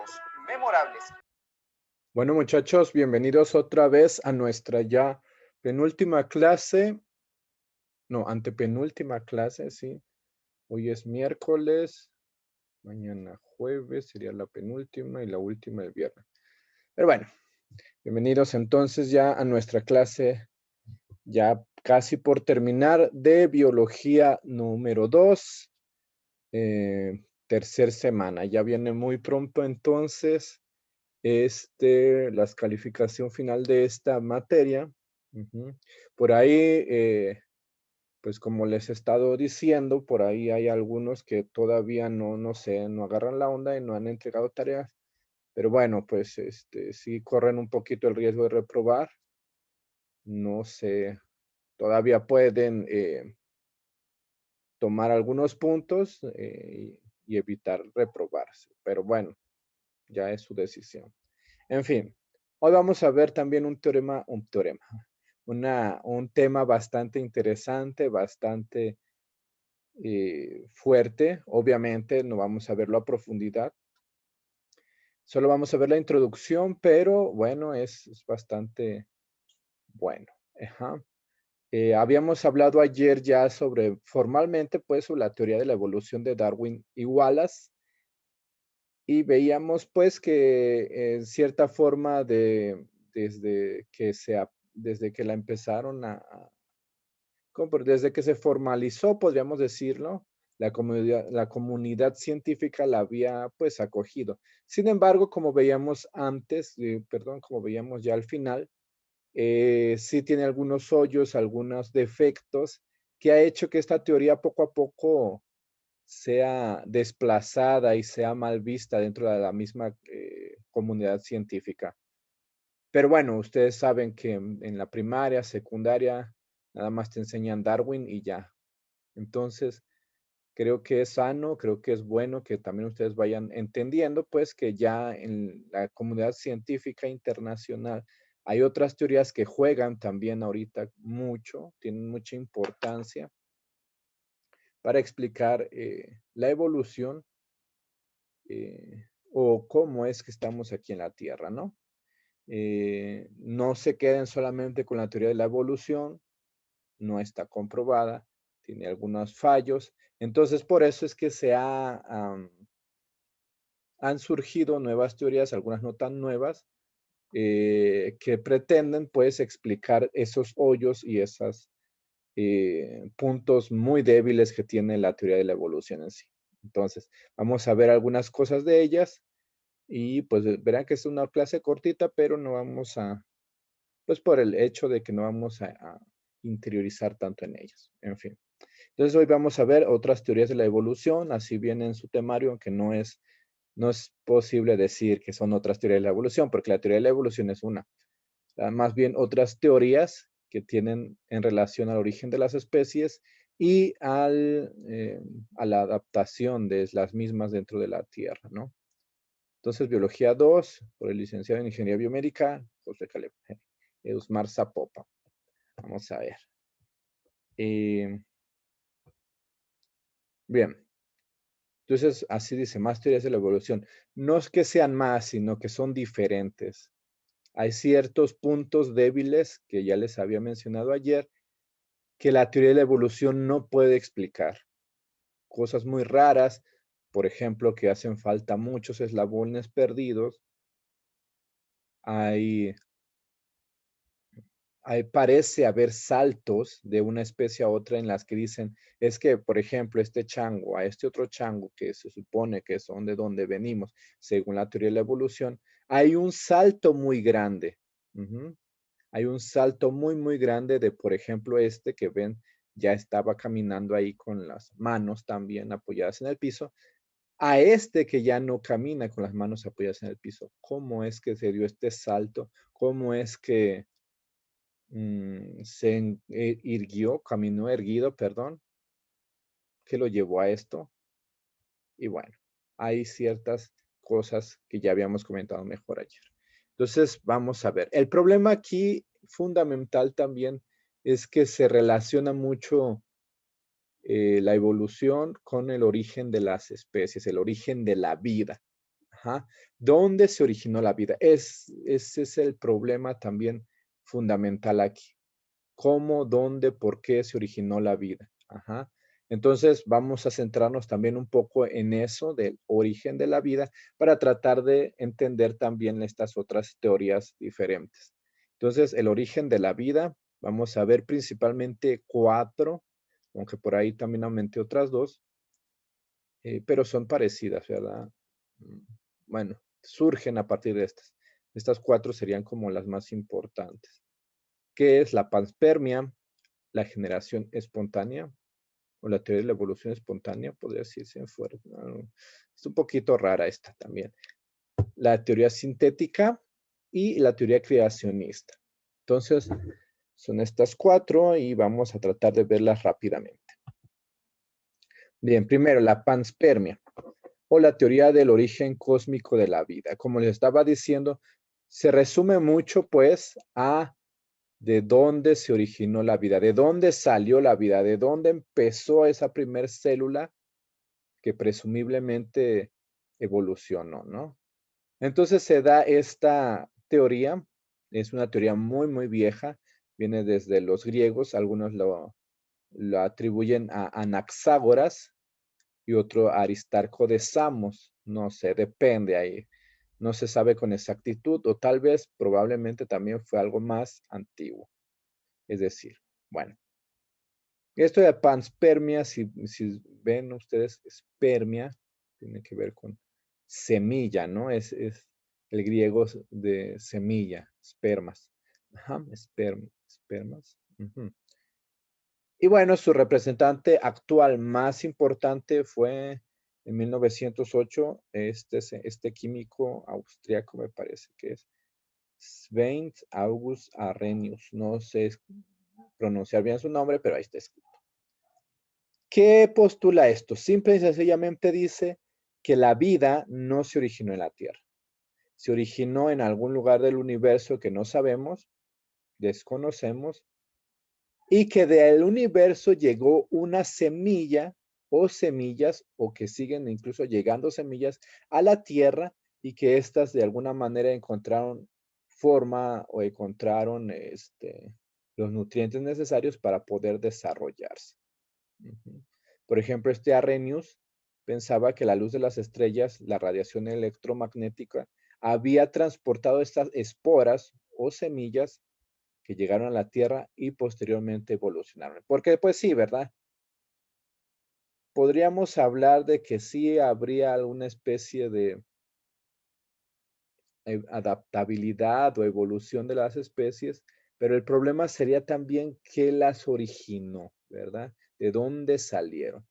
momentos memorables. Bueno, muchachos, bienvenidos otra vez a nuestra ya penúltima clase, no, antepenúltima clase, sí. Hoy es miércoles, mañana jueves sería la penúltima y la última el viernes. Pero bueno, bienvenidos entonces ya a nuestra clase, ya casi por terminar, de biología número 2, tercer semana. Ya viene muy pronto entonces la calificación final de esta materia. Por ahí, pues como les he estado diciendo, por ahí hay algunos que todavía no sé, no agarran la onda y no han entregado tareas. Pero bueno, pues sí corren un poquito el riesgo de reprobar. No sé, todavía pueden tomar algunos puntos y evitar reprobarse. Pero bueno, ya es su decisión. En fin, hoy vamos a ver también un tema bastante interesante, bastante fuerte. Obviamente no vamos a verlo a profundidad. Solo vamos a ver la introducción, pero bueno, es bastante bueno. Ajá. Habíamos hablado ayer ya formalmente, pues, sobre la teoría de la evolución de Darwin y Wallace. Y veíamos pues que en cierta forma desde que la empezaron desde que se formalizó, podríamos decirlo, la comunidad científica la había pues acogido. Sin embargo, como veíamos antes, como veíamos ya al final, sí tiene algunos hoyos, algunos defectos que ha hecho que esta teoría poco a poco sea desplazada y sea mal vista dentro de la misma comunidad científica. Pero bueno, ustedes saben que en la primaria, secundaria, nada más te enseñan Darwin y ya. Entonces, creo que es sano, creo que es bueno que también ustedes vayan entendiendo, pues que ya en la comunidad científica internacional hay otras teorías que juegan también ahorita mucho, tienen mucha importancia para explicar la evolución o cómo es que estamos aquí en la Tierra, ¿no? No se queden solamente con la teoría de la evolución, no está comprobada, tiene algunos fallos. Entonces, por eso es que han surgido nuevas teorías, algunas no tan nuevas, que pretenden, pues, explicar esos hoyos y esos puntos muy débiles que tiene la teoría de la evolución en sí. Entonces, vamos a ver algunas cosas de ellas. Y pues verán que es una clase cortita, pero no vamos pues por el hecho de que no vamos a interiorizar tanto en ellas. En fin. Entonces hoy vamos a ver otras teorías de la evolución, así viene en su temario, aunque no es posible decir que son otras teorías de la evolución, porque la teoría de la evolución es una. Más bien otras teorías que tienen en relación al origen de las especies y a la adaptación de las mismas dentro de la Tierra, ¿no? Entonces, Biología 2, por el licenciado en Ingeniería Biomédica, José Caleb, Eusmar Zapopa. Vamos a ver. Bien. Entonces, así dice, más teorías de la evolución. No es que sean más, sino que son diferentes. Hay ciertos puntos débiles que ya les había mencionado ayer, que la teoría de la evolución no puede explicar. Cosas muy raras, por ejemplo, que hacen falta muchos eslabones perdidos. Parece haber saltos de una especie a otra en las que dicen, es que, por ejemplo, este chango a este otro chango que se supone que son de donde venimos, según la teoría de la evolución, hay un salto muy grande. Hay un salto muy, muy grande de, por ejemplo, este que ven, ya estaba caminando ahí con las manos también apoyadas en el piso, a este que ya no camina con las manos apoyadas en el piso. ¿Cómo es que se dio este salto? ¿Cómo es que se caminó erguido, perdón, que lo llevó a esto? Y bueno, hay ciertas cosas que ya habíamos comentado mejor ayer. Entonces, vamos a ver. El problema aquí fundamental también es que se relaciona mucho la evolución con el origen de las especies, el origen de la vida. Ajá. ¿Dónde se originó la vida? Ese es el problema también fundamental aquí. ¿Cómo, dónde, por qué se originó la vida? Ajá. Entonces vamos a centrarnos también un poco en eso del origen de la vida para tratar de entender también estas otras teorías diferentes. Entonces, el origen de la vida, vamos a ver principalmente 4, aunque por ahí también aumenté otras 2, pero son parecidas, ¿verdad? Mm, Bueno, surgen a partir de estas. Estas 4 serían como las más importantes. ¿Qué es la panspermia, la generación espontánea o la teoría de la evolución espontánea? Podría decirse fuera. Es un poquito rara esta también. La teoría sintética y la teoría creacionista. Entonces, son estas 4 y vamos a tratar de verlas rápidamente. Bien, primero, la panspermia o la teoría del origen cósmico de la vida. Como les estaba diciendo, se resume mucho pues a de dónde se originó la vida, de dónde salió la vida, de dónde empezó esa primer célula que presumiblemente evolucionó, ¿no? Entonces se da esta teoría, es una teoría muy, muy vieja, viene desde los griegos, algunos lo atribuyen a Anaxágoras y otro a Aristarco de Samos, no sé, depende ahí, no se sabe con exactitud o tal vez probablemente también fue algo más antiguo. Es decir, bueno, esto de panspermia, si ven ustedes, espermia, tiene que ver con semilla, ¿no? Es el griego de semilla, espermas. Ajá, espermas. Ujú. Y bueno, su representante actual más importante fue en 1908, este químico austriaco, me parece que es Svein August Arrhenius. No sé pronunciar bien su nombre, pero ahí está escrito. ¿Qué postula esto? Simple y sencillamente dice que la vida no se originó en la Tierra. Se originó en algún lugar del universo que no sabemos, desconocemos, y que del universo llegó una semilla o semillas, o que siguen incluso llegando semillas a la Tierra y que éstas de alguna manera encontraron forma o encontraron los nutrientes necesarios para poder desarrollarse. Ujú. Por ejemplo, Arrhenius pensaba que la luz de las estrellas, la radiación electromagnética, había transportado estas esporas o semillas que llegaron a la Tierra y posteriormente evolucionaron. Porque pues sí, ¿verdad? Podríamos hablar de que sí habría alguna especie de adaptabilidad o evolución de las especies, pero el problema sería también qué las originó, ¿verdad? ¿De dónde salieron?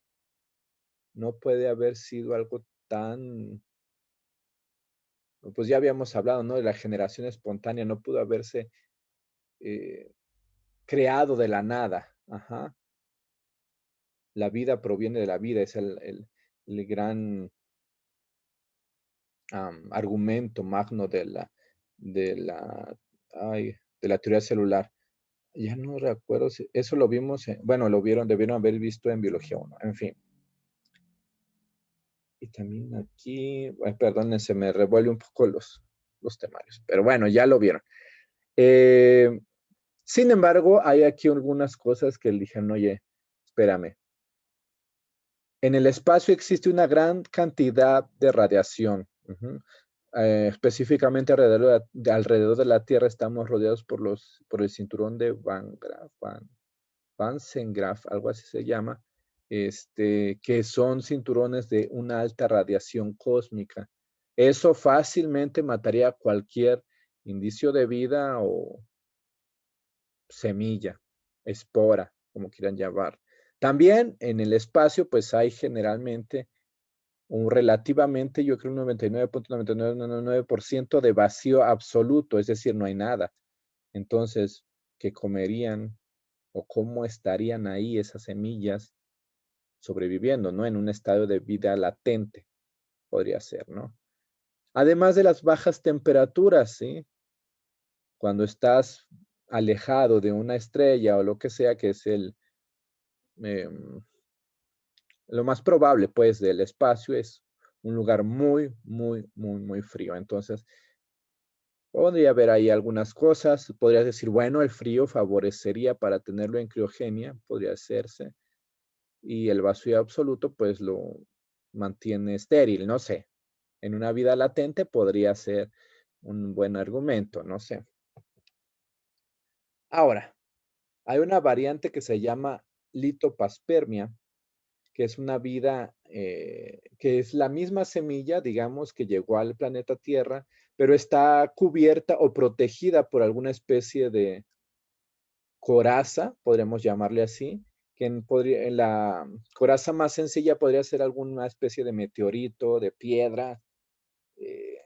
No puede haber sido algo tan, pues ya habíamos hablado, ¿no? De la generación espontánea, no pudo haberse eh, creado de la nada. Ajá. La vida proviene de la vida, es el gran argumento magno de la, de la teoría celular. Ya no recuerdo si eso lo vimos, bueno, debieron haber visto en biología 1, en fin. Y también aquí, perdón, se me revuelve un poco los temarios, pero bueno, ya lo vieron. Eh, Sin embargo, hay aquí algunas cosas que dijeron, oye, espérame. En el espacio existe una gran cantidad de radiación. Específicamente alrededor de la Tierra estamos rodeados por el cinturón de Van Sengraf, algo así se llama, que son cinturones de una alta radiación cósmica. Eso fácilmente mataría cualquier indicio de vida o semilla, espora, como quieran llamar. También en el espacio, pues hay generalmente un relativamente, yo creo, un 99.9999% de vacío absoluto, es decir, no hay nada. Entonces, ¿qué comerían o cómo estarían ahí esas semillas sobreviviendo, ¿no? En un estado de vida latente, podría ser, ¿no? Además de las bajas temperaturas, ¿sí? Cuando estás alejado de una estrella o lo que sea, que es lo más probable, pues, del espacio es un lugar muy, muy, muy, muy frío. Entonces, podría haber ahí algunas cosas. Podrías decir, bueno, el frío favorecería para tenerlo en criogenia, podría hacerse. Y el vacío absoluto, pues lo mantiene estéril, no sé. En una vida latente podría ser un buen argumento, no sé. Ahora, hay una variante que se llama litopaspermia, que es una vida que es la misma semilla, digamos, que llegó al planeta Tierra, pero está cubierta o protegida por alguna especie de coraza, podríamos llamarle así, que en la coraza más sencilla podría ser alguna especie de meteorito, de piedra, eh,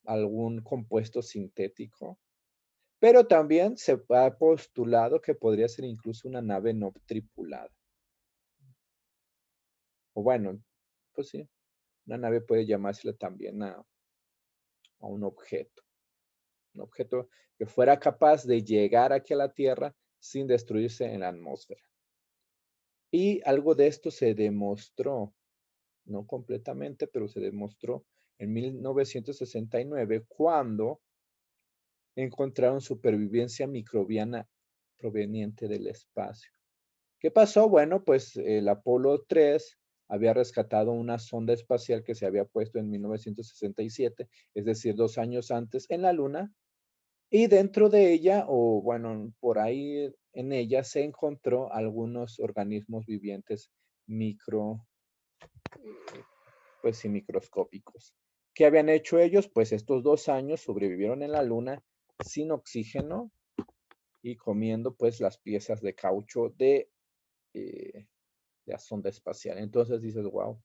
algún compuesto sintético, pero también se ha postulado que podría ser incluso una nave no tripulada. O bueno, pues sí, una nave puede llamársela también a un objeto que fuera capaz de llegar aquí a la Tierra sin destruirse en la atmósfera. Y algo de esto se demostró, no completamente, pero se demostró en 1969 cuando encontraron supervivencia microbiana proveniente del espacio. ¿Qué pasó? Bueno, pues el Apolo 3 había rescatado una sonda espacial que se había puesto en 1967, es decir, 2 años antes en la Luna, y dentro de ella, o bueno, por ahí en ella se encontró algunos organismos vivientes micro, pues sí, microscópicos. ¿Qué habían hecho ellos? Pues estos 2 años sobrevivieron en la Luna sin oxígeno y comiendo pues las piezas de caucho eh, de la sonda espacial. Entonces dices, wow,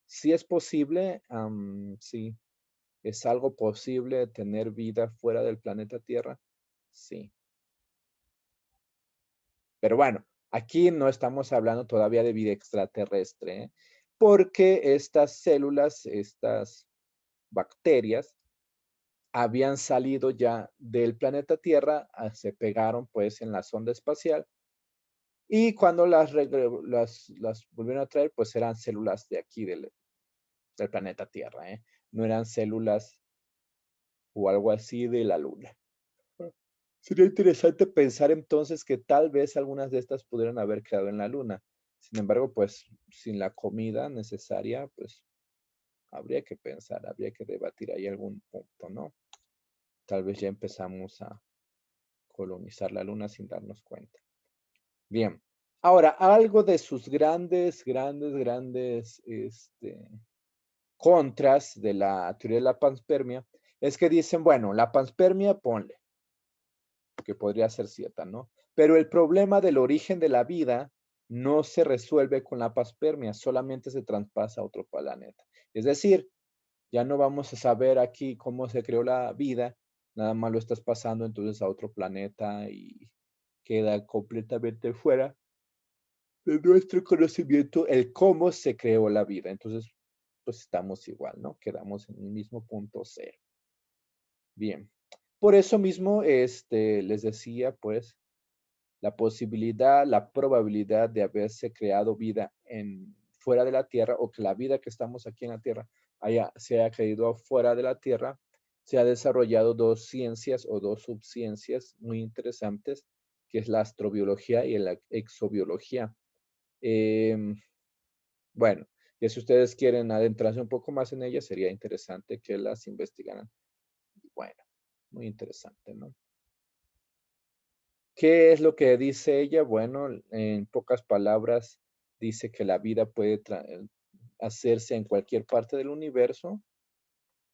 sí es posible, sí, es algo posible tener vida fuera del planeta Tierra, sí. Pero bueno, aquí no estamos hablando todavía de vida extraterrestre, ¿eh? Porque estas células, estas bacterias, habían salido ya del planeta Tierra, se pegaron pues en la sonda espacial y cuando las volvieron a traer, pues eran células de aquí del planeta Tierra, ¿eh? No eran células o algo así de la Luna. Sería interesante pensar entonces que tal vez algunas de estas pudieran haber quedado en la Luna. Sin embargo, pues sin la comida necesaria, pues habría que pensar, habría que debatir ahí algún punto, ¿no? Tal vez ya empezamos a colonizar la Luna sin darnos cuenta. Bien, ahora algo de sus grandes, grandes, grandes contras de la teoría de la panspermia es que dicen, bueno, la panspermia ponle, que podría ser cierta, ¿no? Pero el problema del origen de la vida no se resuelve con la panspermia, solamente se traspasa a otro planeta. Es decir, ya no vamos a saber aquí cómo se creó la vida, nada más lo estás pasando entonces a otro planeta y queda completamente fuera de nuestro conocimiento el cómo se creó la vida. Entonces, pues estamos igual, ¿no? Quedamos en el mismo punto cero. Bien. Por eso mismo, les decía, pues, la posibilidad, la probabilidad de haberse creado vida fuera de la Tierra o que la vida que estamos aquí en la Tierra se haya caído fuera de la Tierra, se ha desarrollado dos ciencias o dos subciencias muy interesantes, que es la astrobiología y la exobiología. Em, bueno, que si ustedes quieren adentrarse un poco más en ellas, sería interesante que las investigaran. Bueno, muy interesante, ¿no? ¿Qué es lo que dice ella? Bueno, en pocas palabras, dice que la vida puede hacerse en cualquier parte del universo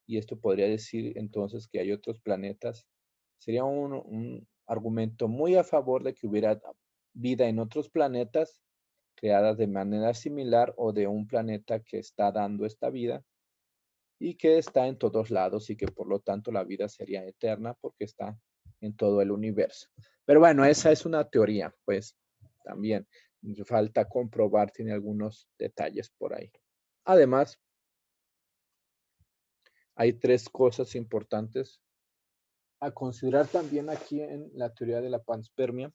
y esto podría decir entonces que hay otros planetas. Sería un argumento muy a favor de que hubiera vida en otros planetas creadas de manera similar o de un planeta que está dando esta vida y que está en todos lados y que por lo tanto la vida sería eterna porque está en todo el universo. Pero bueno, esa es una teoría, pues también falta comprobar, tiene algunos detalles por ahí. Además, hay tres cosas importantes a considerar también aquí en la teoría de la panspermia.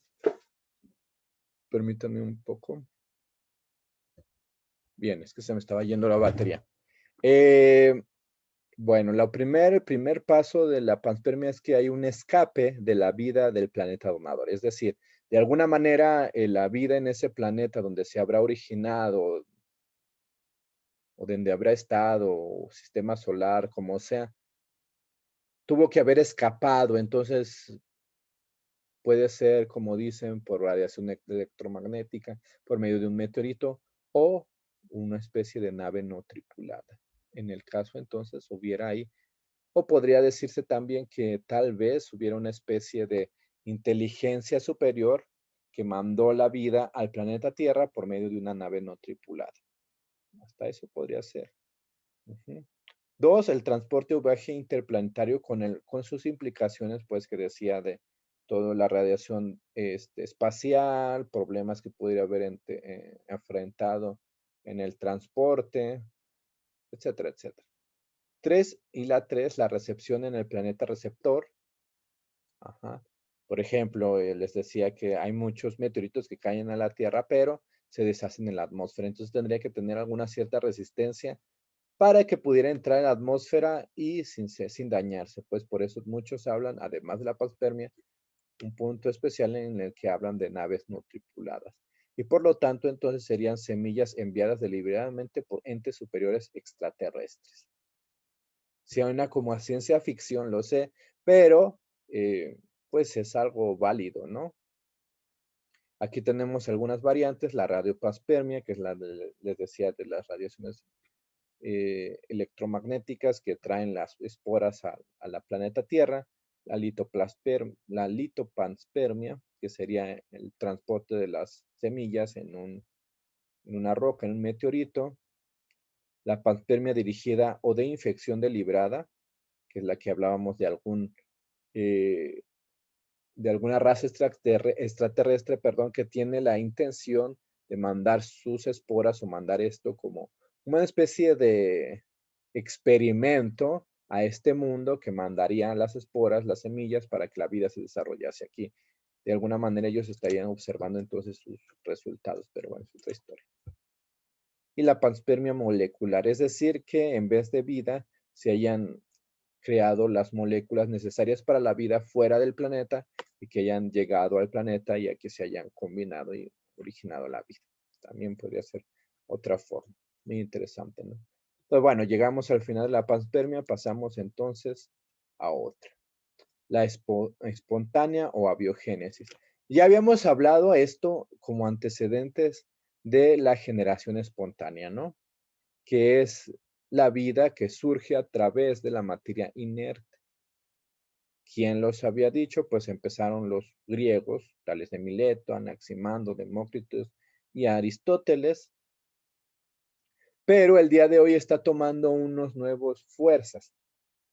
Permítanme un poco. Bien, es que se me estaba yendo la batería. Eh, bueno, el primer paso de la panspermia es que hay un escape de la vida del planeta donador. Es decir, de alguna manera, la vida en ese planeta donde se habrá originado o donde habrá estado, o sistema solar, como sea, tuvo que haber escapado. Entonces, puede ser, como dicen, por radiación electromagnética, por medio de un meteorito o una especie de nave no tripulada. En el caso, entonces, hubiera ahí, o podría decirse también que tal vez hubiera una especie de inteligencia superior que mandó la vida al planeta Tierra por medio de una nave no tripulada. Hasta eso podría ser. Ujú. Dos, el transporte o viaje interplanetario con sus implicaciones, pues que decía de toda la radiación espacial, problemas que pudiera haber enfrentado en el transporte, etcétera, etcétera. Tres, y la tres, la recepción en el planeta receptor. Ajá. Por ejemplo, les decía que hay muchos meteoritos que caen a la Tierra, pero se deshacen en la atmósfera. Entonces tendría que tener alguna cierta resistencia para que pudiera entrar en la atmósfera y sin dañarse. Pues por eso muchos hablan, además de la panspermia, un punto especial en el que hablan de naves no tripuladas. Y por lo tanto, entonces serían semillas enviadas deliberadamente por entes superiores extraterrestres. Suena como a ciencia ficción, lo sé, pero pues es algo válido, ¿no? Aquí tenemos algunas variantes, la radiopanspermia, que es les decía, de las radiaciones electromagnéticas que traen las esporas a la planeta Tierra, la litopanspermia, que sería el transporte de las semillas en una roca, en un meteorito, la panspermia dirigida o de infección deliberada, que es la que hablábamos eh, de alguna raza extraterrestre, perdón, que tiene la intención de mandar sus esporas o mandar esto como una especie de experimento a este mundo que mandaría las esporas, las semillas, para que la vida se desarrollase aquí. De alguna manera ellos estarían observando entonces sus resultados, pero bueno, es otra historia. Y la panspermia molecular, es decir, que en vez de vida se hayan creado las moléculas necesarias para la vida fuera del planeta y que hayan llegado al planeta y aquí se hayan combinado y originado la vida. También podría ser otra forma. Muy interesante, ¿no? Entonces, bueno, llegamos al final de la panspermia, pasamos entonces a otra, la espontánea o abiogénesis. Ya habíamos hablado esto como antecedentes de la generación espontánea, ¿no? Que es la vida que surge a través de la materia inerte. ¿Quién los había dicho? Pues empezaron los griegos, tales de Mileto, Anaximandro, Demócrito y Aristóteles, pero el día de hoy está tomando unos nuevos fuerzas.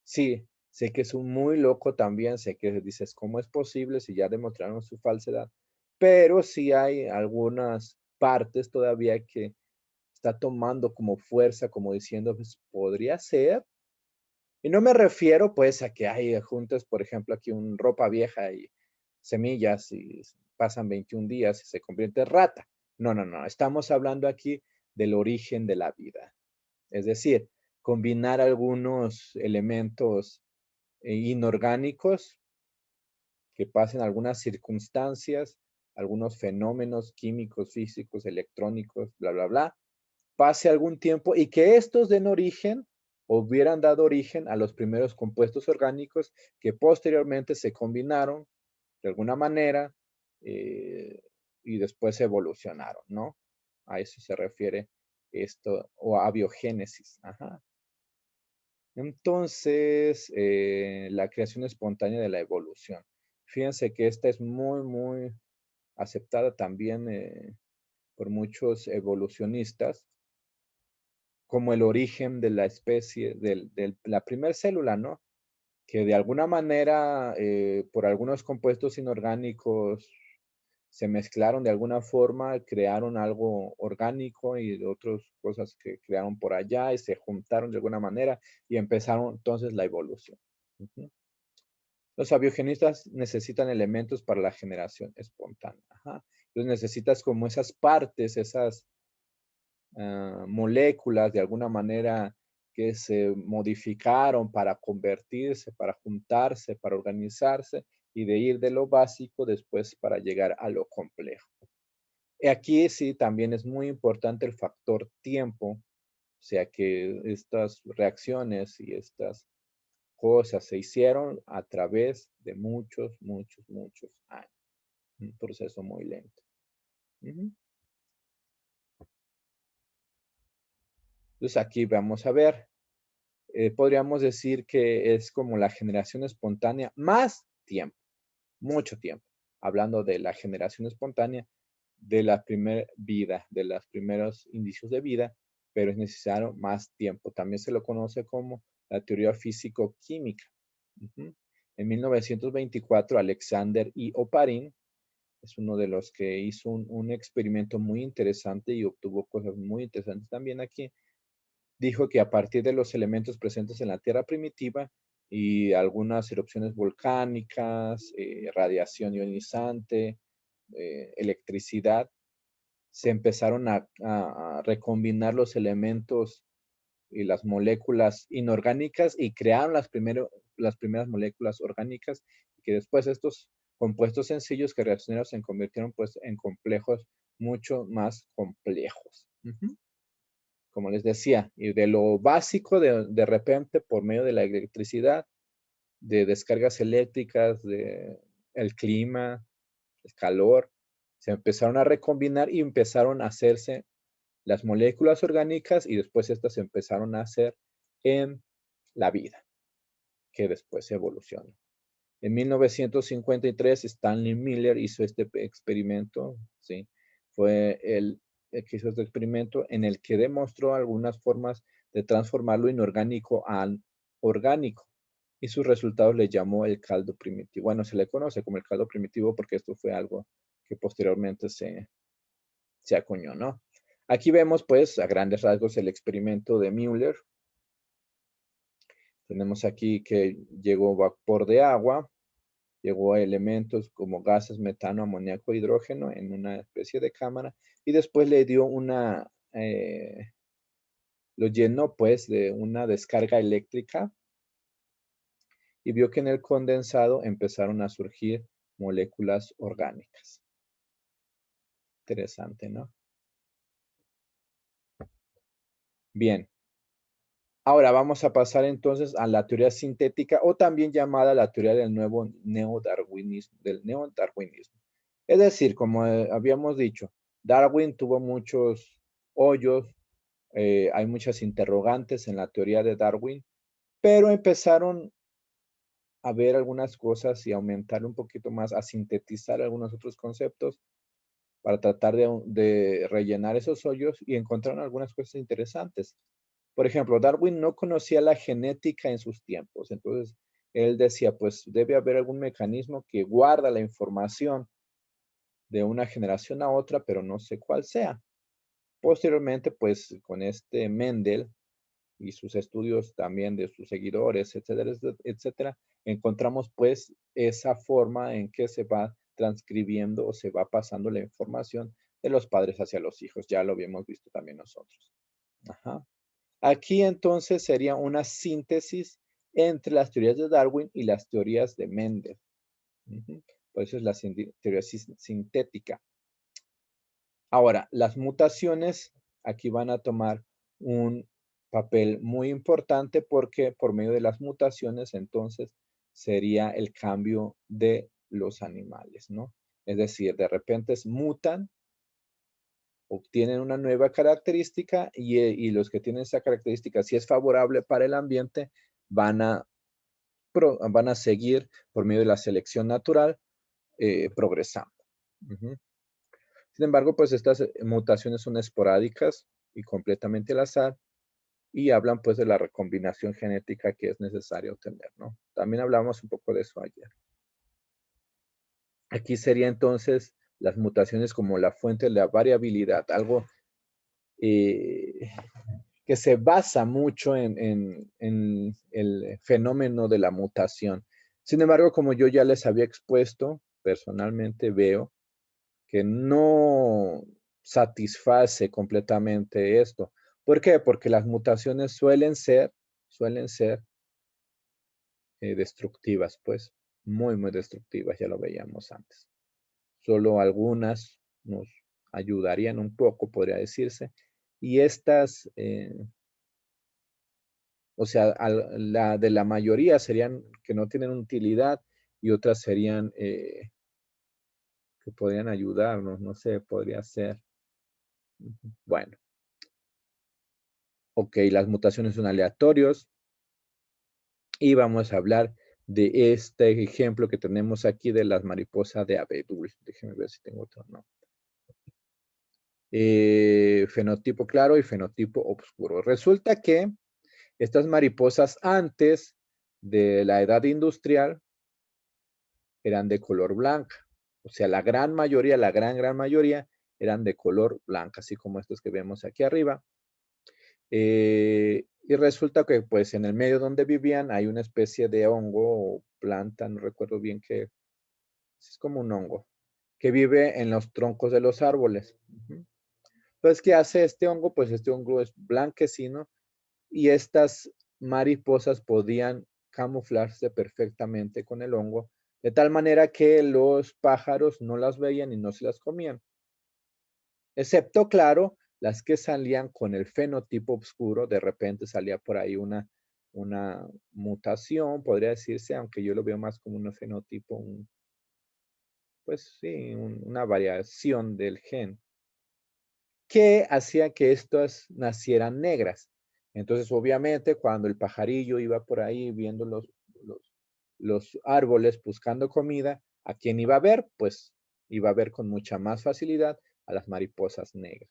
Sí, sé que es un muy loco también, sé que dices, ¿cómo es posible si ya demostraron su falsedad? Pero sí hay algunas partes todavía que está tomando como fuerza, como diciendo, pues podría ser. Y no me refiero pues a que hay juntas, por ejemplo, aquí un ropa vieja y semillas y pasan 21 días y se convierte en rata. No, no, no. Estamos hablando aquí del origen de la vida. Es decir, combinar algunos elementos inorgánicos que pasen algunas circunstancias, algunos fenómenos químicos, físicos, electrónicos, bla, bla, bla, pase algún tiempo y que estos den origen o hubieran dado origen a los primeros compuestos orgánicos que posteriormente se combinaron de alguna manera eh, y después evolucionaron, ¿no? A eso se refiere esto, o a biogénesis. Ajá. Entonces, la creación espontánea de la evolución. Fíjense que esta es muy, muy aceptada también por muchos evolucionistas como el origen de la especie, de la primera célula, ¿no? Que de alguna manera, por algunos compuestos inorgánicos, se mezclaron de alguna forma, crearon algo orgánico y otras cosas que crearon por allá y se juntaron de alguna manera y empezaron entonces la evolución. Ujú. Los abiogenistas necesitan elementos para la generación espontánea. Ajá. Entonces necesitas como esas partes, esas moléculas de alguna manera que se modificaron para convertirse, para juntarse, para organizarse y de ir de lo básico después para llegar a lo complejo. Y aquí sí también es muy importante el factor tiempo, o sea que estas reacciones y estas cosas se hicieron a través de muchos, muchos, muchos años. Un proceso muy lento. Ujú. Entonces aquí vamos a ver, podríamos decir que es como la generación espontánea más tiempo, mucho tiempo. Hablando de la generación espontánea de la primera vida, de los primeros indicios de vida, pero es necesario más tiempo. También se lo conoce como la teoría físico-química. Ujú. En 1924, Alexander I. Oparin es uno de los que hizo un experimento muy interesante y obtuvo cosas muy interesantes también aquí. Dijo que a partir de los elementos presentes en la Tierra primitiva y algunas erupciones volcánicas, radiación ionizante, electricidad, se empezaron a recombinar los elementos y las moléculas inorgánicas y crearon las primeras moléculas orgánicas, y que después estos compuestos sencillos que reaccionaron se convirtieron pues en complejos mucho más complejos. Ujú. Como les decía, y de lo básico de repente por medio de la electricidad, de descargas eléctricas, de el clima, el calor, se empezaron a recombinar y empezaron a hacerse las moléculas orgánicas y después estas se empezaron a hacer en la vida, que después evolucionó. En 1953, Stanley Miller hizo este experimento, ¿sí? Fue el que hizo este experimento en el que demostró algunas formas de transformar lo inorgánico a orgánico y sus resultados le llamó el caldo primitivo. Bueno, se le conoce como el caldo primitivo porque esto fue algo que posteriormente se acuñó, ¿no? Aquí vemos, pues, a grandes rasgos el experimento de Müller. Tenemos aquí que llegó vapor de agua, llegó a elementos como gases, metano, amoníaco, hidrógeno en una especie de cámara y después le dio lo llenó pues de una descarga eléctrica y vio que en el condensado empezaron a surgir moléculas orgánicas. Interesante, ¿no? Bien. Ahora vamos a pasar entonces a la teoría sintética o también llamada la teoría del nuevo neodarwinismo. Es decir, como habíamos dicho, Darwin tuvo muchos hoyos, hay muchas interrogantes en la teoría de Darwin, pero empezaron a ver algunas cosas y aumentar un poquito más, a sintetizar algunos otros conceptos para tratar de rellenar esos hoyos y encontraron algunas cosas interesantes. Por ejemplo, Darwin no conocía la genética en sus tiempos, entonces él decía, pues debe haber algún mecanismo que guarda la información de una generación a otra, pero no sé cuál sea. Posteriormente, pues con este Mendel y sus estudios también de sus seguidores, etcétera, etcétera, encontramos pues esa forma en que se va transcribiendo o se va pasando la información de los padres hacia los hijos. Ya lo habíamos visto también nosotros. Ajá. Aquí entonces sería una síntesis entre las teorías de Darwin y las teorías de Mendel. Ujú. Por eso es la teoría sintética. Ahora, las mutaciones aquí van a tomar un papel muy importante porque por medio de las mutaciones entonces sería el cambio de los animales, ¿no? Es decir, de repente mutan, obtienen una nueva característica y los que tienen esa característica, si es favorable para el ambiente, van a, van a seguir por medio de la selección natural progresando. Ujú. Sin embargo, pues estas mutaciones son esporádicas y completamente al azar y hablan pues de la recombinación genética que es necesario tener, ¿no? También hablamos un poco de eso ayer. Aquí sería entonces las mutaciones como la fuente de la variabilidad, algo eh, que se basa mucho en el fenómeno de la mutación. Sin embargo, como yo ya les había expuesto, personalmente veo que no satisface completamente esto. ¿Por qué? Porque las mutaciones suelen ser destructivas, pues, muy, muy destructivas, ya lo veíamos antes. Solo algunas nos ayudarían un poco, podría decirse, y estas, o sea, la de la mayoría serían que no tienen utilidad y otras serían que podrían ayudarnos, no sé, podría ser. Bueno, ok, las mutaciones son aleatorios y vamos a hablar de este ejemplo que tenemos aquí de las mariposas de abedul. Déjenme ver si tengo otro, no. Fenotipo claro y fenotipo oscuro. Resulta que estas mariposas antes de la edad industrial eran de color blanca. O sea, la gran mayoría, la gran mayoría eran de color blanca, así como estos que vemos aquí arriba. Y resulta que pues en el medio donde vivían hay una especie de hongo o planta, no recuerdo bien qué, es como un hongo, que vive en los troncos de los árboles. Entonces, ¿qué hace este hongo? Pues este hongo es blanquecino y estas mariposas podían camuflarse perfectamente con el hongo, de tal manera que los pájaros no las veían y no se las comían. Excepto, claro, las que salían con el fenotipo oscuro, de repente salía por ahí una mutación, podría decirse, aunque yo lo veo más como un fenotipo, pues sí, una variación del gen, que hacía que estas nacieran negras. Entonces, obviamente, cuando el pajarillo iba por ahí viendo los árboles buscando comida, ¿a quién iba a ver? Pues iba a ver con mucha más facilidad a las mariposas negras.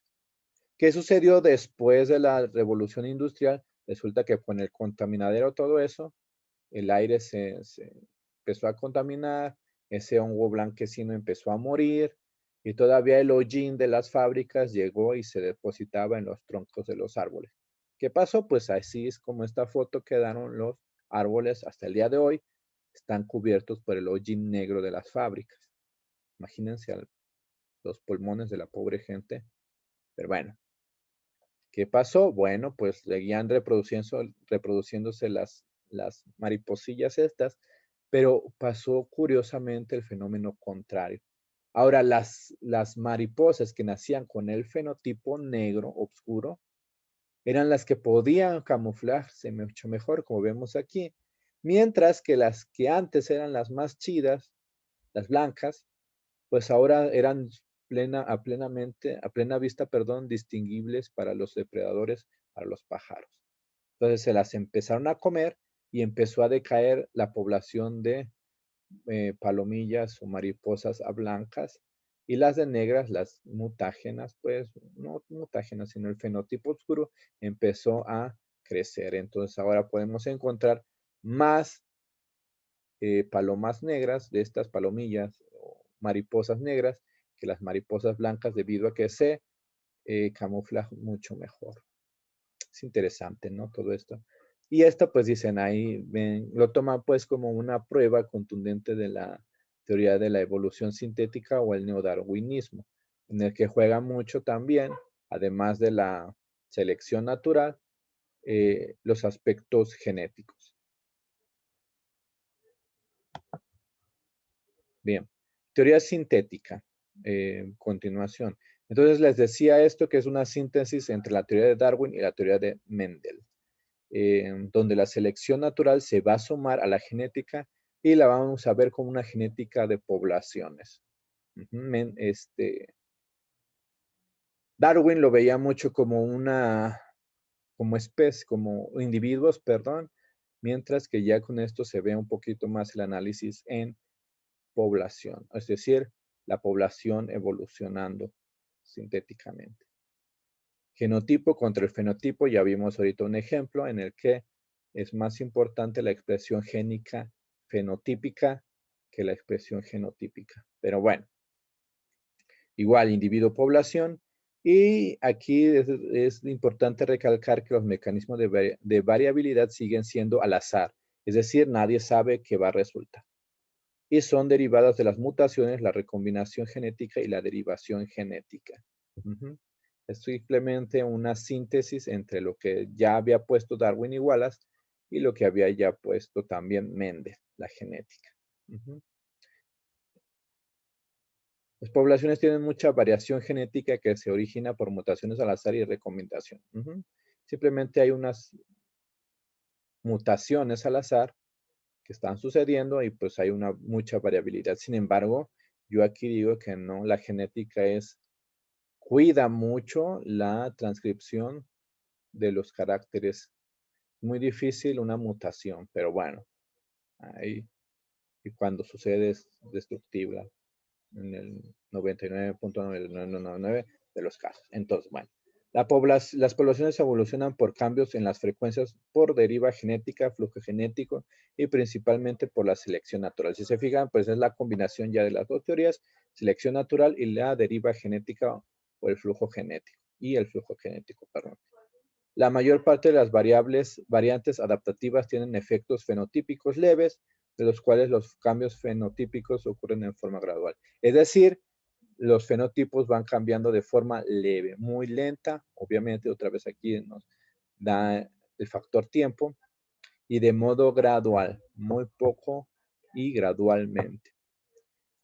¿Qué sucedió después de la revolución industrial? Resulta que con el contaminadero, todo eso, el aire se empezó a contaminar, ese hongo blanquecino empezó a morir y todavía el hollín de las fábricas llegó y se depositaba en los troncos de los árboles. ¿Qué pasó? Pues así es como esta foto quedaron los árboles hasta el día de hoy, están cubiertos por el hollín negro de las fábricas. Imagínense los pulmones de la pobre gente. Pero bueno, ¿qué pasó? Bueno, pues seguían reproduciéndose las mariposillas estas, pero pasó curiosamente el fenómeno contrario. Ahora, las mariposas que nacían con el fenotipo negro oscuro eran las que podían camuflarse mucho mejor, como vemos aquí, mientras que las que antes eran las más chidas, las blancas, pues ahora eran a plena vista, perdón, distinguibles para los depredadores, para los pájaros. Entonces se las empezaron a comer y empezó a decaer la población de palomillas o mariposas a blancas y las de negras, las mutágenas, pues no mutágenas, sino el fenotipo oscuro empezó a crecer. Entonces ahora podemos encontrar más palomas negras de estas palomillas o mariposas negras que las mariposas blancas debido a que se camufla mucho mejor. Es interesante, ¿no? Todo esto. Y esto, pues dicen ahí, lo toman pues como una prueba contundente de la teoría de la evolución sintética o el neodarwinismo, en el que juega mucho también, además de la selección natural, los aspectos genéticos. Bien, teoría sintética, continuación. Entonces les decía esto que es una síntesis entre la teoría de Darwin y la teoría de Mendel, donde la selección natural se va a sumar a la genética y la vamos a ver como una genética de poblaciones. Darwin lo veía mucho como como especie, como individuos, perdón, mientras que ya con esto se ve un poquito más el análisis en población, es decir, la población evolucionando sintéticamente. Genotipo contra el fenotipo, ya vimos ahorita un ejemplo en el que es más importante la expresión génica fenotípica que la expresión genotípica. Pero bueno, igual individuo-población. Y aquí es importante recalcar que los mecanismos de variabilidad siguen siendo al azar, es decir, nadie sabe qué va a resultar. Y son derivadas de las mutaciones, la recombinación genética y la derivación genética. Ujú. Es simplemente una síntesis entre lo que ya había puesto Darwin y Wallace y lo que había ya puesto también Mendel, la genética. Ujú. Las poblaciones tienen mucha variación genética que se origina por mutaciones al azar y recomendación. Ujú. Simplemente hay unas mutaciones al azar que están sucediendo y pues hay una mucha variabilidad. Sin embargo, yo aquí digo que no, la genética cuida mucho la transcripción de los caracteres. Muy difícil una mutación, pero bueno, ahí y cuando sucede es destructiva en el 99.9999 de los casos. Entonces, bueno, las poblaciones evolucionan por cambios en las frecuencias por deriva genética, flujo genético y principalmente por la selección natural. Si se fijan, pues es la combinación ya de las dos teorías, selección natural y la deriva genética o el flujo genético, perdón. La mayor parte de las variantes adaptativas tienen efectos fenotípicos leves, de los cuales los cambios fenotípicos ocurren en forma gradual. Es decir, los fenotipos van cambiando de forma leve, muy lenta, obviamente otra vez aquí nos da el factor tiempo, y de modo gradual, muy poco y gradualmente.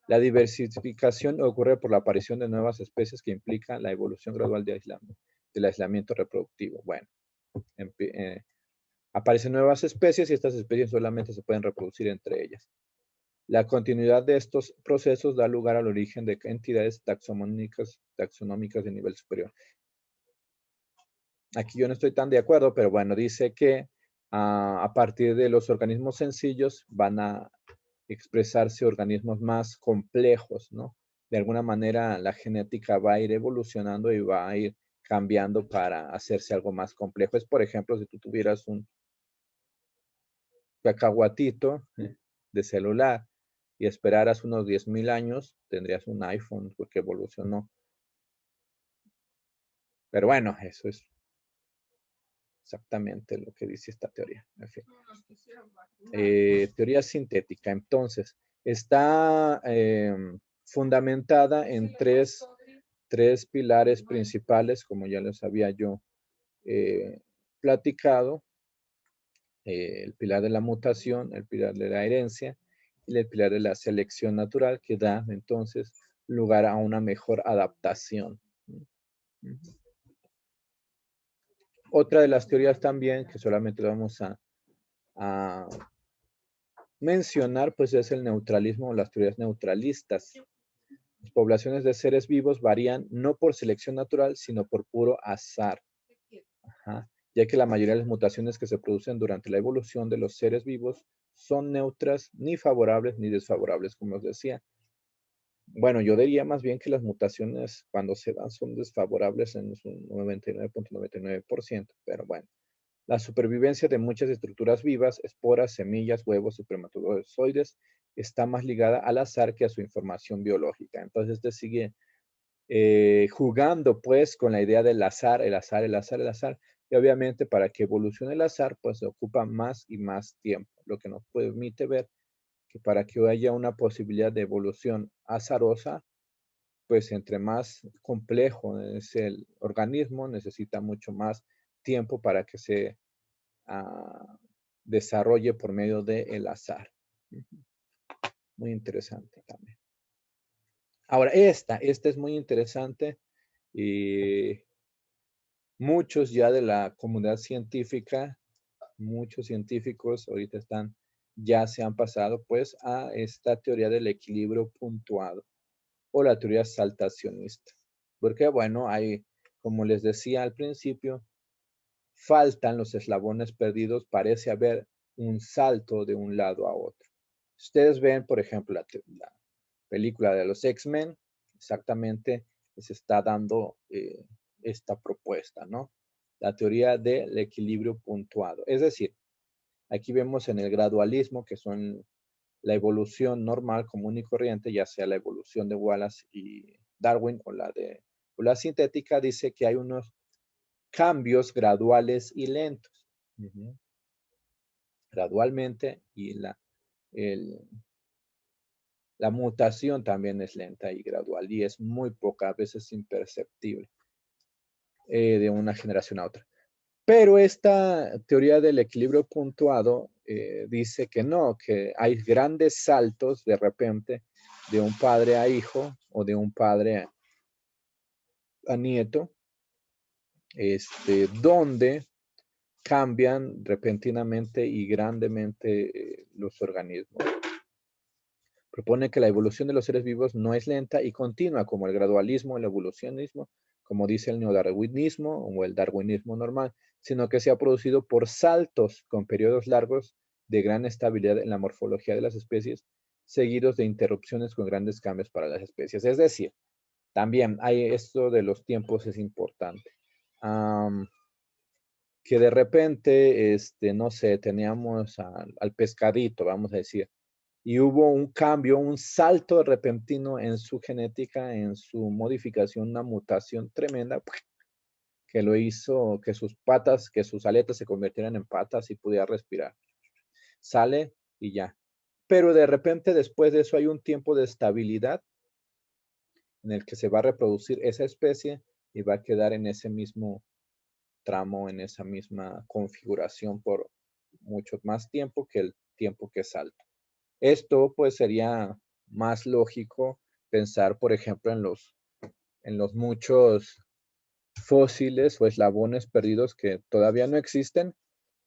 La diversificación ocurre por la aparición de nuevas especies que implica la evolución gradual del aislamiento reproductivo. Bueno, aparecen nuevas especies y estas especies solamente se pueden reproducir entre ellas. La continuidad de estos procesos da lugar al origen de entidades taxonómicas de nivel superior. Aquí yo no estoy tan de acuerdo, pero bueno, dice que a partir de los organismos sencillos van a expresarse organismos más complejos, ¿no? De alguna manera la genética va a ir evolucionando y va a ir cambiando para hacerse algo más complejo. Es, por ejemplo, si tú tuvieras un cacahuatito de celular y esperaras unos 10,000 años, tendrías un iPhone porque evolucionó. Pero bueno, eso es exactamente lo que dice esta teoría. En fin. Teoría sintética. Entonces, está fundamentada en tres pilares principales, como ya les había yo platicado. El pilar de la mutación, el pilar de la herencia y el pilar de la selección natural que da entonces lugar a una mejor adaptación. Otra de las teorías también que solamente vamos a mencionar pues es el neutralismo o las teorías neutralistas. Las poblaciones de seres vivos varían no por selección natural, sino por puro azar. Ajá. Ya que la mayoría de las mutaciones que se producen durante la evolución de los seres vivos son neutras, ni favorables ni desfavorables, como os decía. Bueno, yo diría más bien que las mutaciones cuando se dan son desfavorables en un 99.99%, pero bueno. La supervivencia de muchas estructuras vivas, esporas, semillas, huevos y espermatozoides, está más ligada al azar que a su información biológica. Entonces, te sigue jugando pues con la idea del azar, el azar, el azar, el azar. Y obviamente para que evolucione el azar, pues se ocupa más y más tiempo, lo que nos permite ver que para que haya una posibilidad de evolución azarosa, pues entre más complejo es el organismo, necesita mucho más tiempo para que se desarrolle por medio del azar. Muy interesante también. Ahora, esta es muy interesante y muchos ya de la comunidad científica, muchos científicos ahorita ya se han pasado pues a esta teoría del equilibrio puntuado o la teoría saltacionista. Porque bueno, como les decía al principio, faltan los eslabones perdidos, parece haber un salto de un lado a otro. Ustedes ven, por ejemplo, la película de los X-Men, exactamente les está dando esta propuesta, ¿no? La teoría del equilibrio puntuado. Es decir, aquí vemos en el gradualismo, que son la evolución normal, común y corriente, ya sea la evolución de Wallace y Darwin o la sintética, dice que hay unos cambios graduales y lentos. Gradualmente y el La mutación también es lenta y gradual y es muy poca, a veces imperceptible de una generación a otra. Pero esta teoría del equilibrio puntuado dice que no, que hay grandes saltos de repente de un padre a hijo o de un padre a nieto, donde cambian repentinamente y grandemente los organismos. Propone que la evolución de los seres vivos no es lenta y continua, como el gradualismo, el evolucionismo, como dice el neodarwinismo o el darwinismo normal, sino que se ha producido por saltos con periodos largos de gran estabilidad en la morfología de las especies, seguidos de interrupciones con grandes cambios para las especies. Es decir, también hay esto de los tiempos es importante. Que de repente, no sé, teníamos al pescadito, vamos a decir, y hubo un cambio, un salto repentino en su genética, en su modificación, una mutación tremenda que lo hizo que sus patas, que sus aletas se convirtieran en patas y pudiera respirar. Sale y ya. Pero de repente después de eso hay un tiempo de estabilidad en el que se va a reproducir esa especie y va a quedar en ese mismo tramo, en esa misma configuración por mucho más tiempo que el tiempo que salta. Esto pues sería más lógico pensar, por ejemplo, en los muchos fósiles o eslabones perdidos que todavía no existen,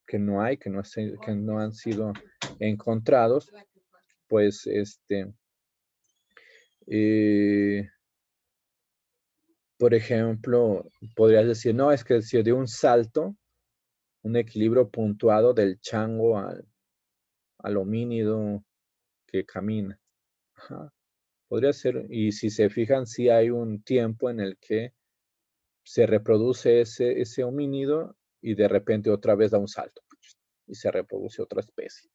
que no hay, que no han sido encontrados, pues eh, por ejemplo, podrías decir, no, es que se dio un salto, un equilibrio puntuado del chango al homínido que camina. Ajá. Podría ser, y si se fijan, sí hay un tiempo en el que se reproduce ese homínido y de repente otra vez da un salto y se reproduce otra especie.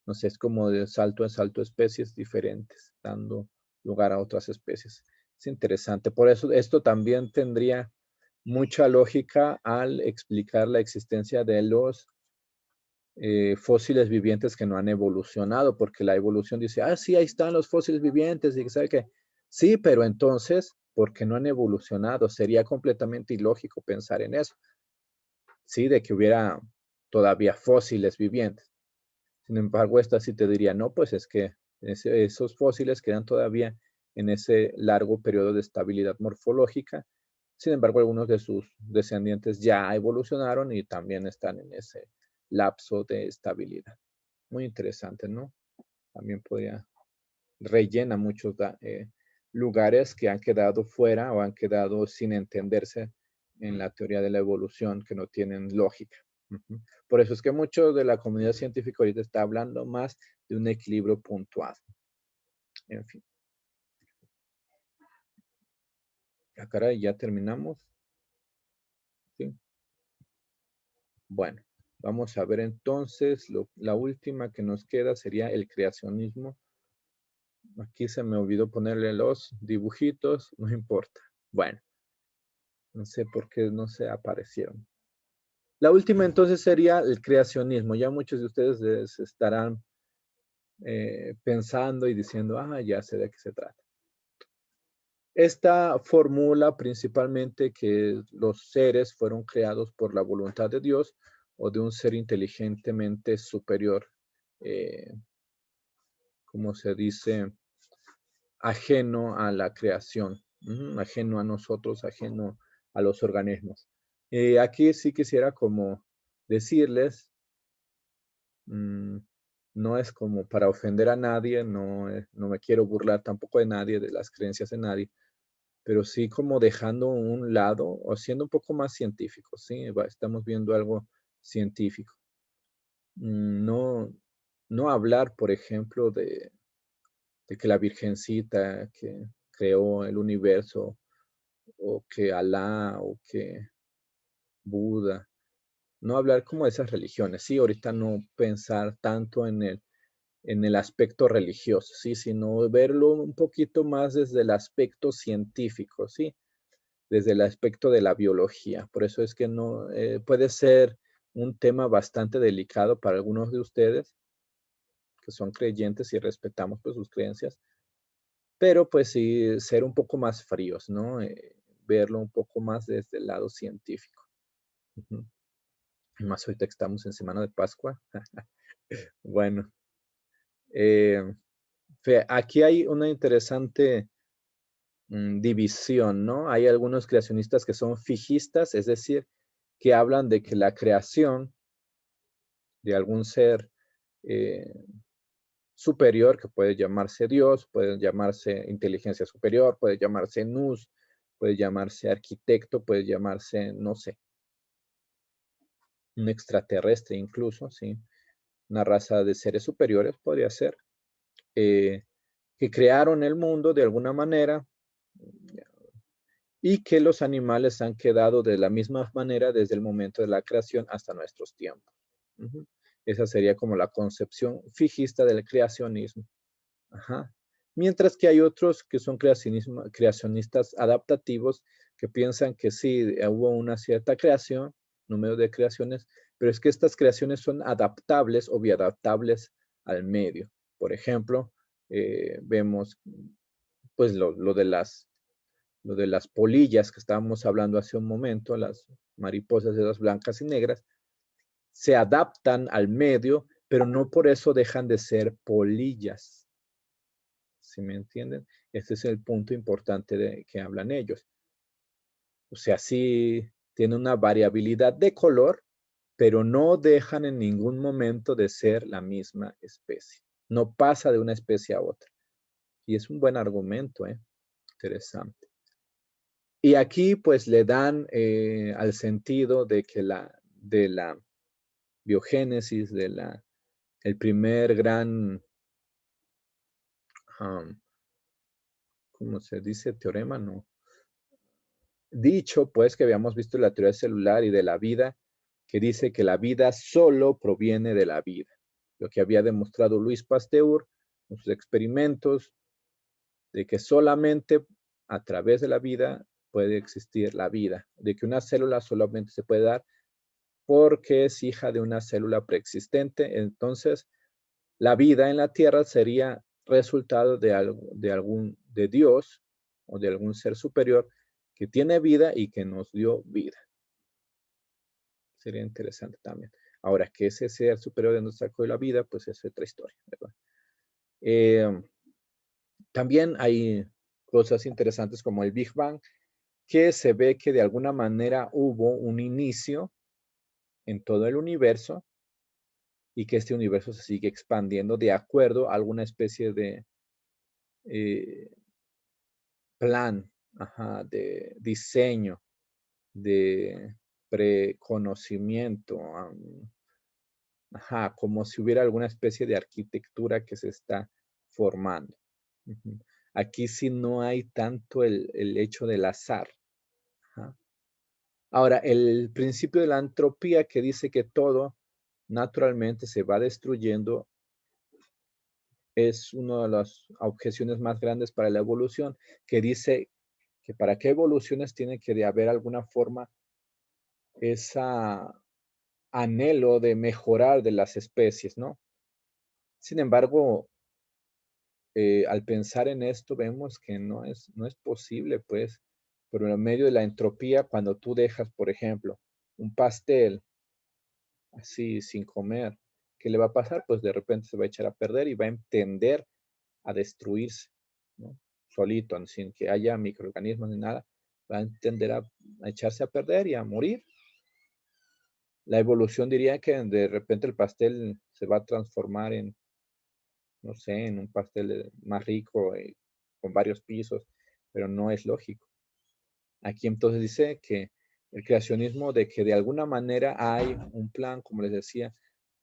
No sé, es como de salto en salto especies diferentes, dando lugar a otras especies. Es interesante. Por eso esto también tendría mucha lógica al explicar la existencia de los fósiles vivientes que no han evolucionado, porque la evolución dice, ah, sí, ahí están los fósiles vivientes, y sabe que sí, pero entonces, ¿por qué no han evolucionado? Sería completamente ilógico pensar en eso, sí, de que hubiera todavía fósiles vivientes. Sin embargo, esta sí te diría, no, pues es que esos fósiles quedan todavía en ese largo periodo de estabilidad morfológica. Sin embargo, algunos de sus descendientes ya evolucionaron y también están en ese lapso de estabilidad. Muy interesante, ¿no? También podría, rellena muchos lugares que han quedado fuera o han quedado sin entenderse en la teoría de la evolución, que no tienen lógica. Por eso es que mucho de la comunidad científica ahorita está hablando más de un equilibrio puntual. En fin. Ah, caray, ya terminamos. ¿Sí? Bueno, vamos a ver entonces, la última que nos queda sería el creacionismo. Aquí se me olvidó ponerle los dibujitos, no importa. Bueno, no sé por qué no se aparecieron. La última entonces sería el creacionismo. Ya muchos de ustedes estarán pensando y diciendo, ah, ya sé de qué se trata. Esta formula principalmente que los seres fueron creados por la voluntad de Dios o de un ser inteligentemente superior, como se dice, ajeno a la creación, ajeno a nosotros, ajeno a los organismos. Aquí sí quisiera como decirles, no es como para ofender a nadie, no me quiero burlar tampoco de nadie, de las creencias de nadie, pero sí como dejando un lado o siendo un poco más científico, ¿sí? Estamos viendo algo científico. No, no hablar, por ejemplo, de que la Virgencita que creó el universo o que Alá o que Buda, no hablar como de esas religiones, sí, ahorita no pensar tanto en el aspecto religioso, sí, sino verlo un poquito más desde el aspecto científico, sí, desde el aspecto de la biología. Por eso es que no puede ser un tema bastante delicado para algunos de ustedes que son creyentes y respetamos pues sus creencias, pero pues sí ser un poco más fríos, ¿no? Verlo un poco más desde el lado científico. Ujú. Y más ahorita que estamos en Semana de Pascua. Bueno, eh, aquí hay una interesante división, ¿no? Hay algunos creacionistas que son fijistas, es decir, que hablan de que la creación de algún ser eh, superior, que puede llamarse Dios, puede llamarse inteligencia superior, puede llamarse Nus, puede llamarse arquitecto, puede llamarse, no sé, un extraterrestre incluso, ¿sí? Una raza de seres superiores podría ser, eh, que crearon el mundo de alguna manera y que los animales han quedado de la misma manera desde el momento de la creación hasta nuestros tiempos. Ujú. Esa sería como la concepción fijista del creacionismo. Ajá. Mientras que hay otros que son creacionistas adaptativos que piensan que sí, hubo una cierta creación, número de creaciones, pero es que estas creaciones son adaptables o biadaptables al medio. Por ejemplo, vemos pues lo de las polillas que estábamos hablando hace un momento, las mariposas esas blancas y negras, se adaptan al medio, pero no por eso dejan de ser polillas. ¿Sí me entienden? Este es el punto importante de que hablan ellos. O sea, sí tiene una variabilidad de color, pero no dejan en ningún momento de ser la misma especie. No pasa de una especie a otra. Y es un buen argumento, ¿eh? Interesante. Y aquí pues le dan al sentido de que de la biogénesis, el primer gran, um, ¿cómo se dice? Teorema, no. Dicho, pues, que habíamos visto la teoría celular y de la vida, que dice que la vida solo proviene de la vida. Lo que había demostrado Luis Pasteur con sus experimentos, de que solamente a través de la vida puede existir la vida, de que una célula solamente se puede dar porque es hija de una célula preexistente. Entonces, la vida en la Tierra sería resultado de Dios o de algún ser superior que tiene vida y que nos dio vida. Sería interesante también. Ahora, que ese ser superior de nos sacó de la vida, pues es otra historia, ¿verdad? Eh, También hay cosas interesantes como el Big Bang, que se ve que de alguna manera hubo un inicio en todo el universo y que este universo se sigue expandiendo de acuerdo a alguna especie de eh, plan, ajá, de diseño, de preconocimiento, ajá, como si hubiera alguna especie de arquitectura que se está formando. Ujú. Aquí sí no hay tanto el hecho del azar. Ajá. Ahora, el principio de la entropía que dice que todo naturalmente se va destruyendo es una de las objeciones más grandes para la evolución, que dice que para que evoluciones tiene que de haber alguna forma esa anhelo de mejorar de las especies, ¿no? Sin embargo, al pensar en esto vemos que no es posible, pues, por el medio de la entropía, cuando tú dejas, por ejemplo, un pastel así sin comer, ¿qué le va a pasar? Pues de repente se va a echar a perder y va a tender a destruirse, ¿no? Solito, sin que haya microorganismos ni nada, va a tender a echarse a perder y a morir. La evolución diría que de repente el pastel se va a transformar en, no sé, en un pastel más rico, con varios pisos, pero no es lógico. Aquí entonces dice que el creacionismo de que de alguna manera hay un plan, como les decía,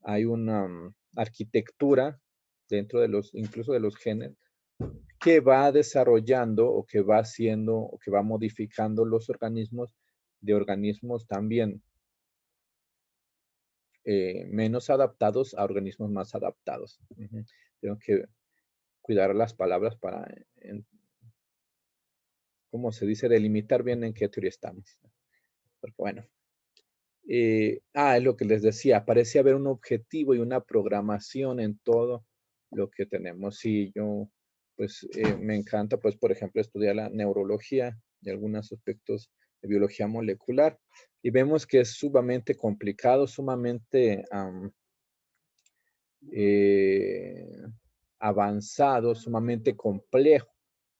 hay una arquitectura dentro de incluso de los genes, que va desarrollando o que va haciendo o que va modificando los organismos de organismos también menos adaptados a organismos más adaptados. Ujú. Tengo que cuidar las palabras para, ¿cómo se dice? Delimitar bien en qué teoría estamos. Porque bueno, es lo que les decía, parece haber un objetivo y una programación en todo lo que tenemos. Sí, yo pues me encanta, pues, por ejemplo, estudiar la neurología y algunos aspectos de biología molecular. Y vemos que es sumamente complicado, sumamente eh, avanzado, sumamente complejo.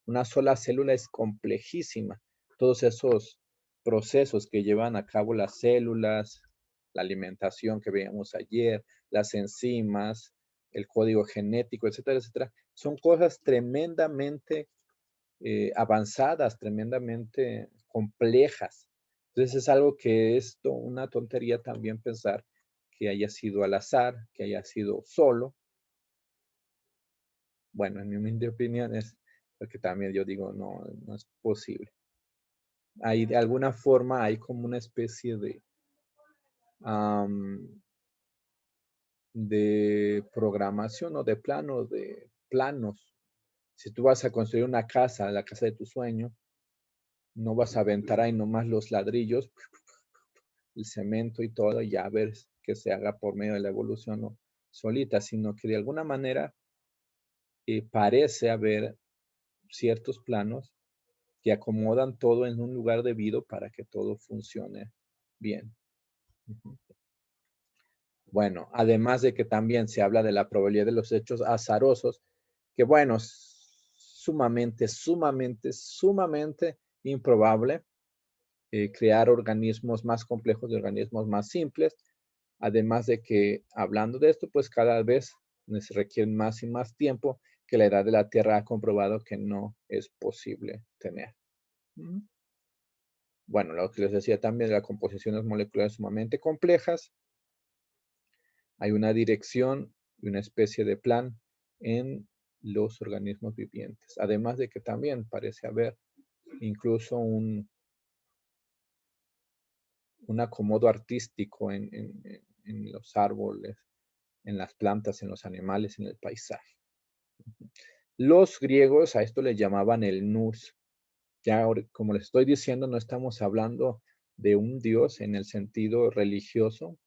Una sola célula es complejísima. Todos esos procesos que llevan a cabo las células, la alimentación que veíamos ayer, las enzimas, el código genético, etcétera, etcétera, son cosas tremendamente avanzadas, tremendamente complejas. Entonces es algo que es una tontería también pensar que haya sido al azar, que haya sido solo. Bueno, en mi humilde opinión es lo que también yo digo, no, no es posible. Hay de alguna forma, hay como una especie de programación o de planos. Si tú vas a construir una casa, la casa de tu sueño, no vas a aventar ahí nomás los ladrillos, el cemento y todo, y ya ver que se haga por medio de la evolución o solita, sino que de alguna manera parece haber ciertos planos que acomodan todo en un lugar debido para que todo funcione bien. Bueno, además de que también se habla de la probabilidad de los hechos azarosos, que bueno, es sumamente improbable crear organismos más complejos de organismos más simples. Además de que, hablando de esto, pues cada vez se requiere más y más tiempo que la edad de la Tierra ha comprobado que no es posible tener. Bueno, lo que les decía también, las composiciones moleculares sumamente complejas. Hay una dirección y una especie de plan en los organismos vivientes. Además de que también parece haber incluso un acomodo artístico en los árboles, en las plantas, en los animales, en el paisaje. Los griegos a esto le llamaban el nous. Ya, como les estoy diciendo, no estamos hablando de un dios en el sentido religioso,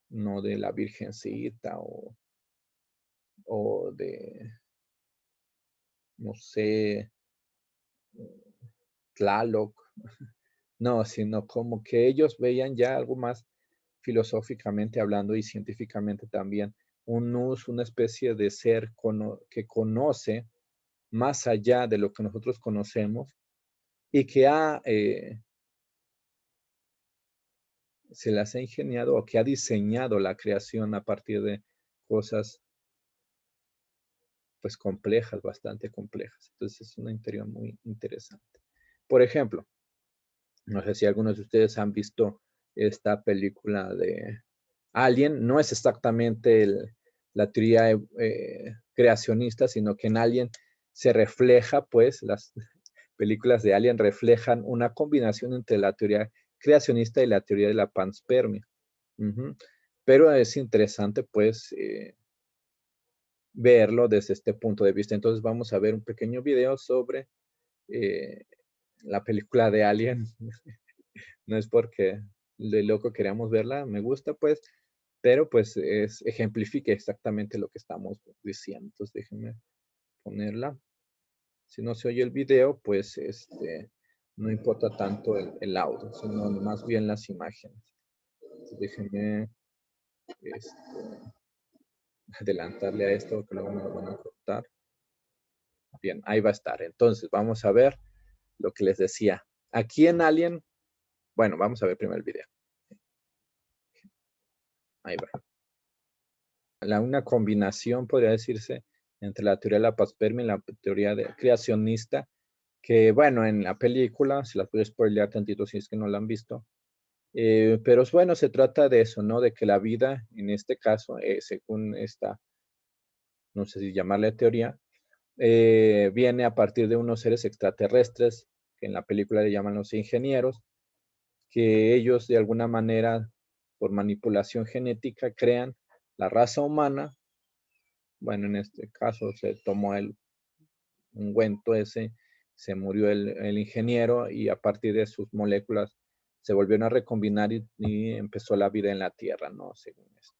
no de la virgencita o de, no sé, Tlaloc. No, sino como que ellos veían ya algo más filosóficamente hablando y científicamente también. Un nous, una especie de ser que conoce más allá de lo que nosotros conocemos y que se las ha ingeniado o que ha diseñado la creación a partir de cosas pues complejas, bastante complejas. Entonces es una teoría muy interesante. Por ejemplo, no sé si algunos de ustedes han visto esta película de Alien. No es exactamente la teoría creacionista, sino que en Alien se refleja, pues, las películas de Alien reflejan una combinación entre la teoría creacionista y la teoría de la panspermia. Pero es interesante, pues, verlo desde este punto de vista. Entonces vamos a ver un pequeño video sobre eh, la película de Alien. No es porque de loco queríamos verla, me gusta, pues, pero pues ejemplifica exactamente lo que estamos diciendo. Entonces déjenme ponerla. Si no se oye el video, pues no importa tanto el audio, sino más bien las imágenes. Entonces, déjenme adelantarle a esto, que luego me lo van a cortar. Bien, ahí va a estar. Entonces, vamos a ver lo que les decía. Aquí en Alien, bueno, vamos a ver primero el video. Ahí va. Una combinación, podría decirse, entre la teoría de la panspermia y la teoría creacionista, que bueno, en la película, se las voy a spoilear tantito si es que no la han visto, pero bueno, se trata de eso, ¿no? De que la vida, en este caso, según esta, no sé si llamarle teoría, viene a partir de unos seres extraterrestres, que en la película le llaman los ingenieros, que ellos de alguna manera, por manipulación genética, crean la raza humana. Bueno, en este caso se tomó el ungüento ese, se murió el ingeniero y a partir de sus moléculas se volvieron a recombinar y empezó la vida en la Tierra, ¿no? Según esto.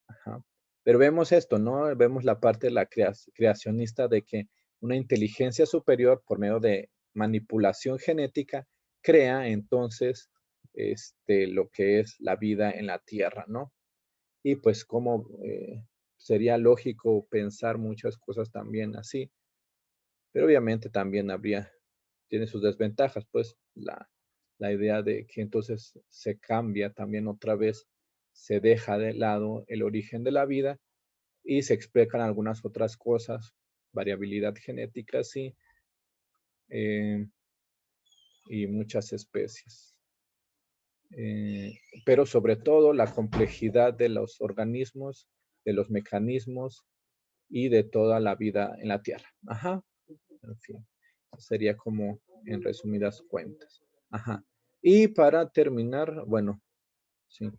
Ajá. Pero vemos esto, ¿no? Vemos la parte de la creacionista de que una inteligencia superior por medio de manipulación genética crea entonces lo que es la vida en la Tierra, ¿no? Y pues como sería lógico pensar muchas cosas también así, pero obviamente también tiene sus desventajas, pues la idea de que entonces se cambia también otra vez, se deja de lado el origen de la vida y se explican algunas otras cosas, variabilidad genética, sí, eh, y muchas especies. Eh, pero sobre todo la complejidad de los organismos, de los mecanismos y de toda la vida en la Tierra. Ajá, en fin, sería como en resumidas cuentas. Ajá. Y para terminar, bueno, sí,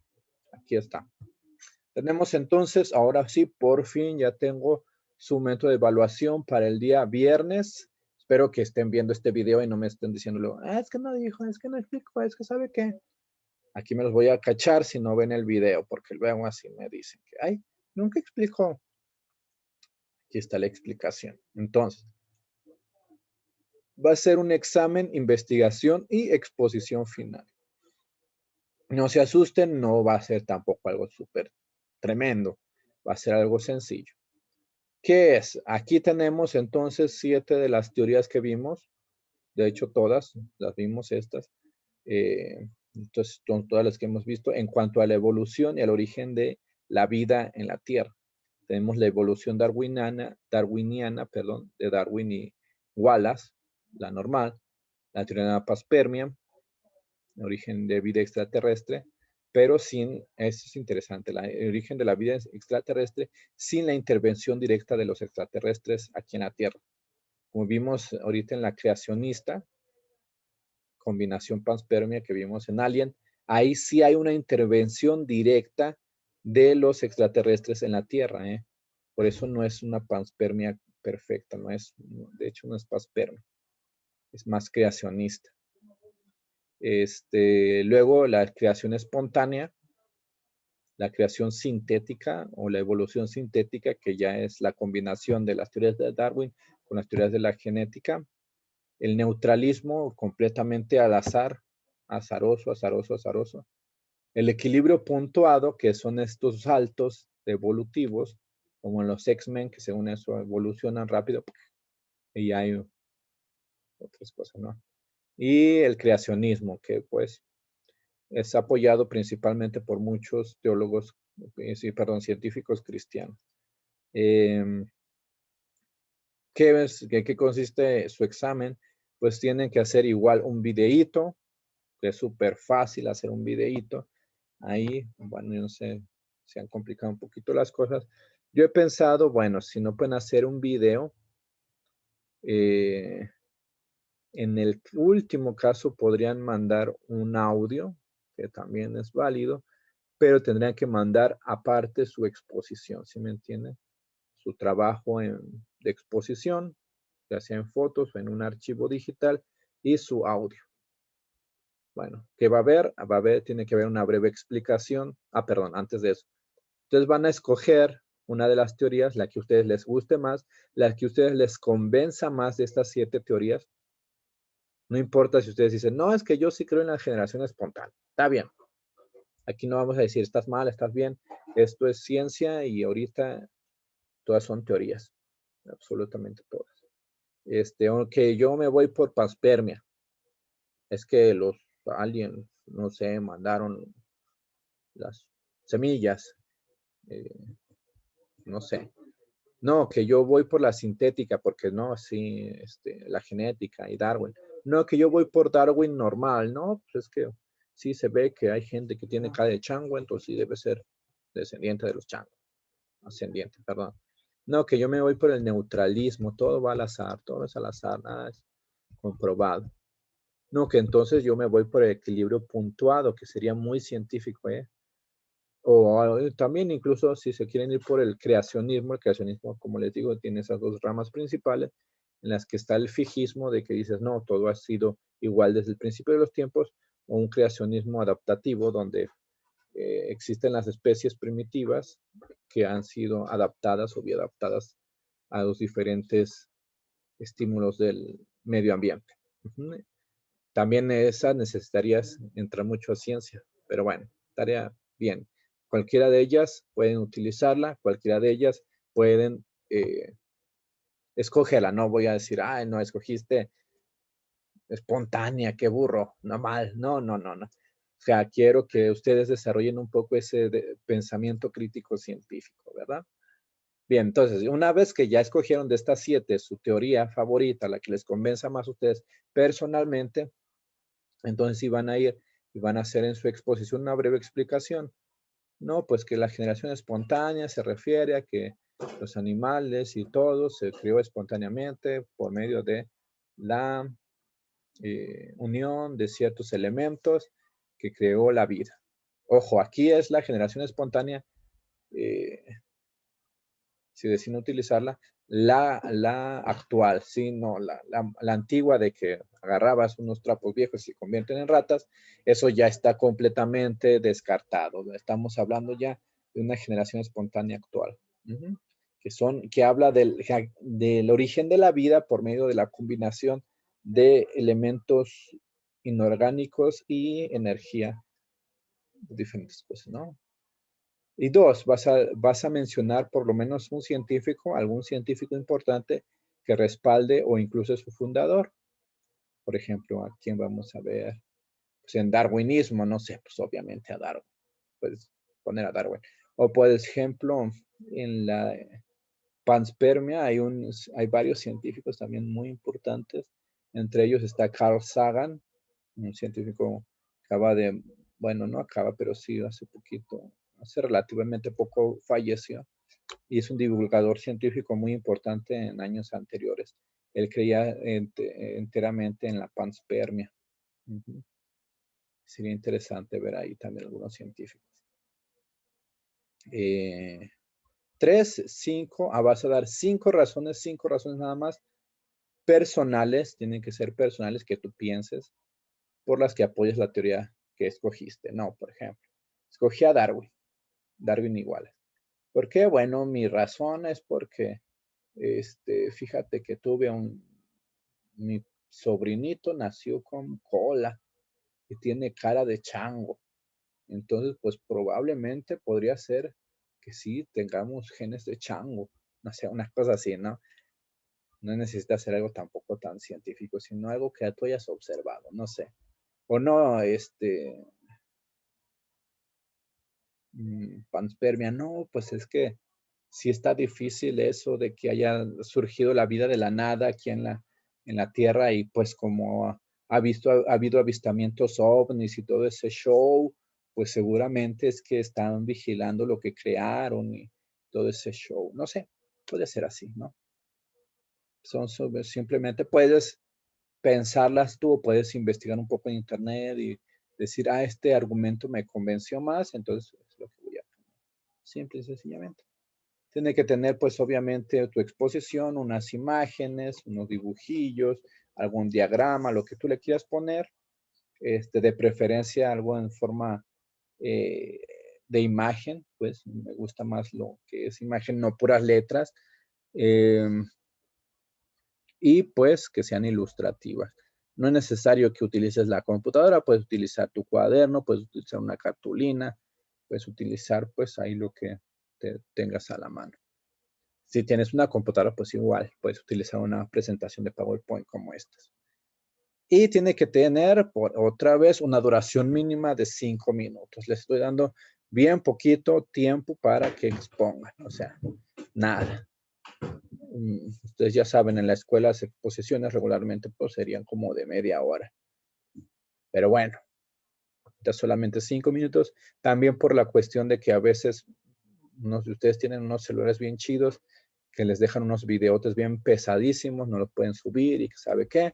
aquí está. Tenemos entonces, ahora sí, por fin ya tengo su método de evaluación para el día viernes. Espero que estén viendo este video y no me estén diciendo, es que no dijo, es que no explicó, es que sabe qué. Aquí me los voy a cachar si no ven el video, porque luego así me dicen que, ay, nunca explicó. Aquí está la explicación. Entonces, va a ser un examen, investigación y exposición final. No se asusten, no va a ser tampoco algo súper tremendo. Va a ser algo sencillo. ¿Qué es? Aquí tenemos entonces 7 de las teorías que vimos. De hecho, todas las vimos estas. Entonces, son todas las que hemos visto en cuanto a la evolución y al origen de la vida en la Tierra. Tenemos la evolución darwiniana, de Darwin y Wallace, la normal, la teoría de la panspermia, el origen de vida extraterrestre, pero sin, eso es interesante, el origen de la vida extraterrestre sin la intervención directa de los extraterrestres aquí en la Tierra. Como vimos ahorita en la creacionista, combinación panspermia que vimos en Alien, ahí sí hay una intervención directa de los extraterrestres en la Tierra. Por eso no es una panspermia perfecta, de hecho no es panspermia, es más creacionista. Luego la creación espontánea, la creación sintética o la evolución sintética, que ya es la combinación de las teorías de Darwin con las teorías de la genética. El neutralismo completamente al azar, azaroso. El equilibrio puntuado, que son estos saltos evolutivos, como en los X-Men, que según eso evolucionan rápido, y hay otras cosas, ¿no? Y el creacionismo, que pues es apoyado principalmente por muchos teólogos, científicos cristianos. ¿Qué consiste su examen? Pues tienen que hacer igual un videíto, que es súper fácil hacer un videíto. Ahí, bueno, yo no sé, se han complicado un poquito las cosas. Yo he pensado, bueno, si no pueden hacer un video, en el último caso podrían mandar un audio, que también es válido, pero tendrían que mandar aparte su exposición, ¿sí me entienden? Su trabajo de exposición, ya sea en fotos o en un archivo digital, y su audio. Bueno, ¿qué va a haber? Tiene que haber una breve explicación. Perdón, antes de eso. Entonces van a escoger una de las teorías, la que a ustedes les guste más, la que a ustedes les convenza más de estas 7 teorías. No importa si ustedes dicen, no, es que yo sí creo en la generación espontánea. Está bien. Aquí no vamos a decir, estás mal, estás bien. Esto es ciencia y ahorita todas son teorías. Absolutamente todas. Aunque yo me voy por panspermia. Es que los aliens, no sé, mandaron las semillas. No sé. No, que yo voy por la sintética, porque no, sí, la genética y Darwin. No, que yo voy por Darwin normal, ¿no? Pues es que sí se ve que hay gente que tiene cara de chango, entonces sí debe ser descendiente de los changos. Ascendiente, perdón. No, que yo me voy por el neutralismo, todo va al azar, todo es al azar, nada es comprobado. No, que entonces yo me voy por el equilibrio puntuado, que sería muy científico, ¿eh? O también incluso si se quieren ir por el creacionismo, como les digo, tiene esas 2 ramas principales en las que está el fijismo de que dices, no, todo ha sido igual desde el principio de los tiempos, o un creacionismo adaptativo donde existen las especies primitivas que han sido adaptadas o biadaptadas a los diferentes estímulos del medio ambiente. También esas necesitarías entrar mucho a ciencia, pero bueno, estaría bien. Cualquiera de ellas pueden utilizarla, cualquiera de ellas pueden escogerla. No voy a decir, ay, no, escogiste espontánea, qué burro, no mal. No, no, no, no. O sea, quiero que ustedes desarrollen un poco ese pensamiento crítico científico, ¿verdad? Bien, entonces, una vez que ya escogieron de estas 7 su teoría favorita, la que les convenza más a ustedes personalmente, entonces sí van a ir y van a hacer en su exposición una breve explicación. No, pues que la generación espontánea se refiere a que los animales y todo se creó espontáneamente por medio de la unión de ciertos elementos que creó la vida. Ojo, aquí es la generación espontánea, si deciden utilizarla, la actual, ¿sí? No, la antigua de que agarrabas unos trapos viejos y se convierten en ratas, eso ya está completamente descartado. Estamos hablando ya de una generación espontánea actual, que habla del origen de la vida por medio de la combinación de elementos inorgánicos y energía, diferentes cosas, ¿no? Y 2, vas a mencionar por lo menos un científico, algún científico importante que respalde o incluso su fundador. Por ejemplo, ¿a quién vamos a ver? Pues en darwinismo, no sé, pues obviamente a Darwin. Puedes poner a Darwin. O por ejemplo, en la panspermia hay varios científicos también muy importantes. Entre ellos está Carl Sagan, un científico que bueno, no acaba, pero sí hace poquito, hace relativamente poco falleció. Y es un divulgador científico muy importante en años anteriores. Él creía enteramente en la panspermia. Sería interesante ver ahí también algunos científicos. 3, 5, vas a dar 5 razones nada más personales, tienen que ser personales que tú pienses, por las que apoyes la teoría que escogiste. No, por ejemplo, escogí a Darwin igual. ¿Por qué? Bueno, mi razón es porque, fíjate que mi sobrinito nació con cola y tiene cara de chango. Entonces, pues probablemente podría ser que sí tengamos genes de chango. No sé, una cosa así, ¿no? No necesita ser algo tampoco tan científico, sino algo que tú hayas observado, no sé. O no, panspermia, no, pues es que sí está difícil eso de que haya surgido la vida de la nada aquí en la Tierra y pues como ha habido avistamientos ovnis y todo ese show, pues seguramente es que están vigilando lo que crearon y todo ese show. No sé, puede ser así, ¿no? Simplemente puedes pensarlas tú o puedes investigar un poco en internet y decir, este argumento me convenció más, entonces es lo que voy a poner. Simple y sencillamente. Tiene que tener, pues, obviamente, tu exposición, unas imágenes, unos dibujillos, algún diagrama, lo que tú le quieras poner, de preferencia algo en forma eh, de imagen, pues me gusta más lo que es imagen, no puras letras. Y pues que sean ilustrativas. No es necesario que utilices la computadora, puedes utilizar tu cuaderno, puedes utilizar una cartulina, puedes utilizar pues ahí lo que tengas a la mano. Si tienes una computadora, pues igual, puedes utilizar una presentación de PowerPoint como estas. Y tiene que tener, otra vez, una duración mínima de 5 minutos. Les estoy dando bien poquito tiempo para que expongan, o sea, nada. Ustedes ya saben, en la escuela las exposiciones regularmente pues serían como de media hora. Pero bueno, ya solamente 5 minutos. También por la cuestión de que a veces unos de ustedes tienen unos celulares bien chidos que les dejan unos videotes bien pesadísimos, no los pueden subir y que sabe qué.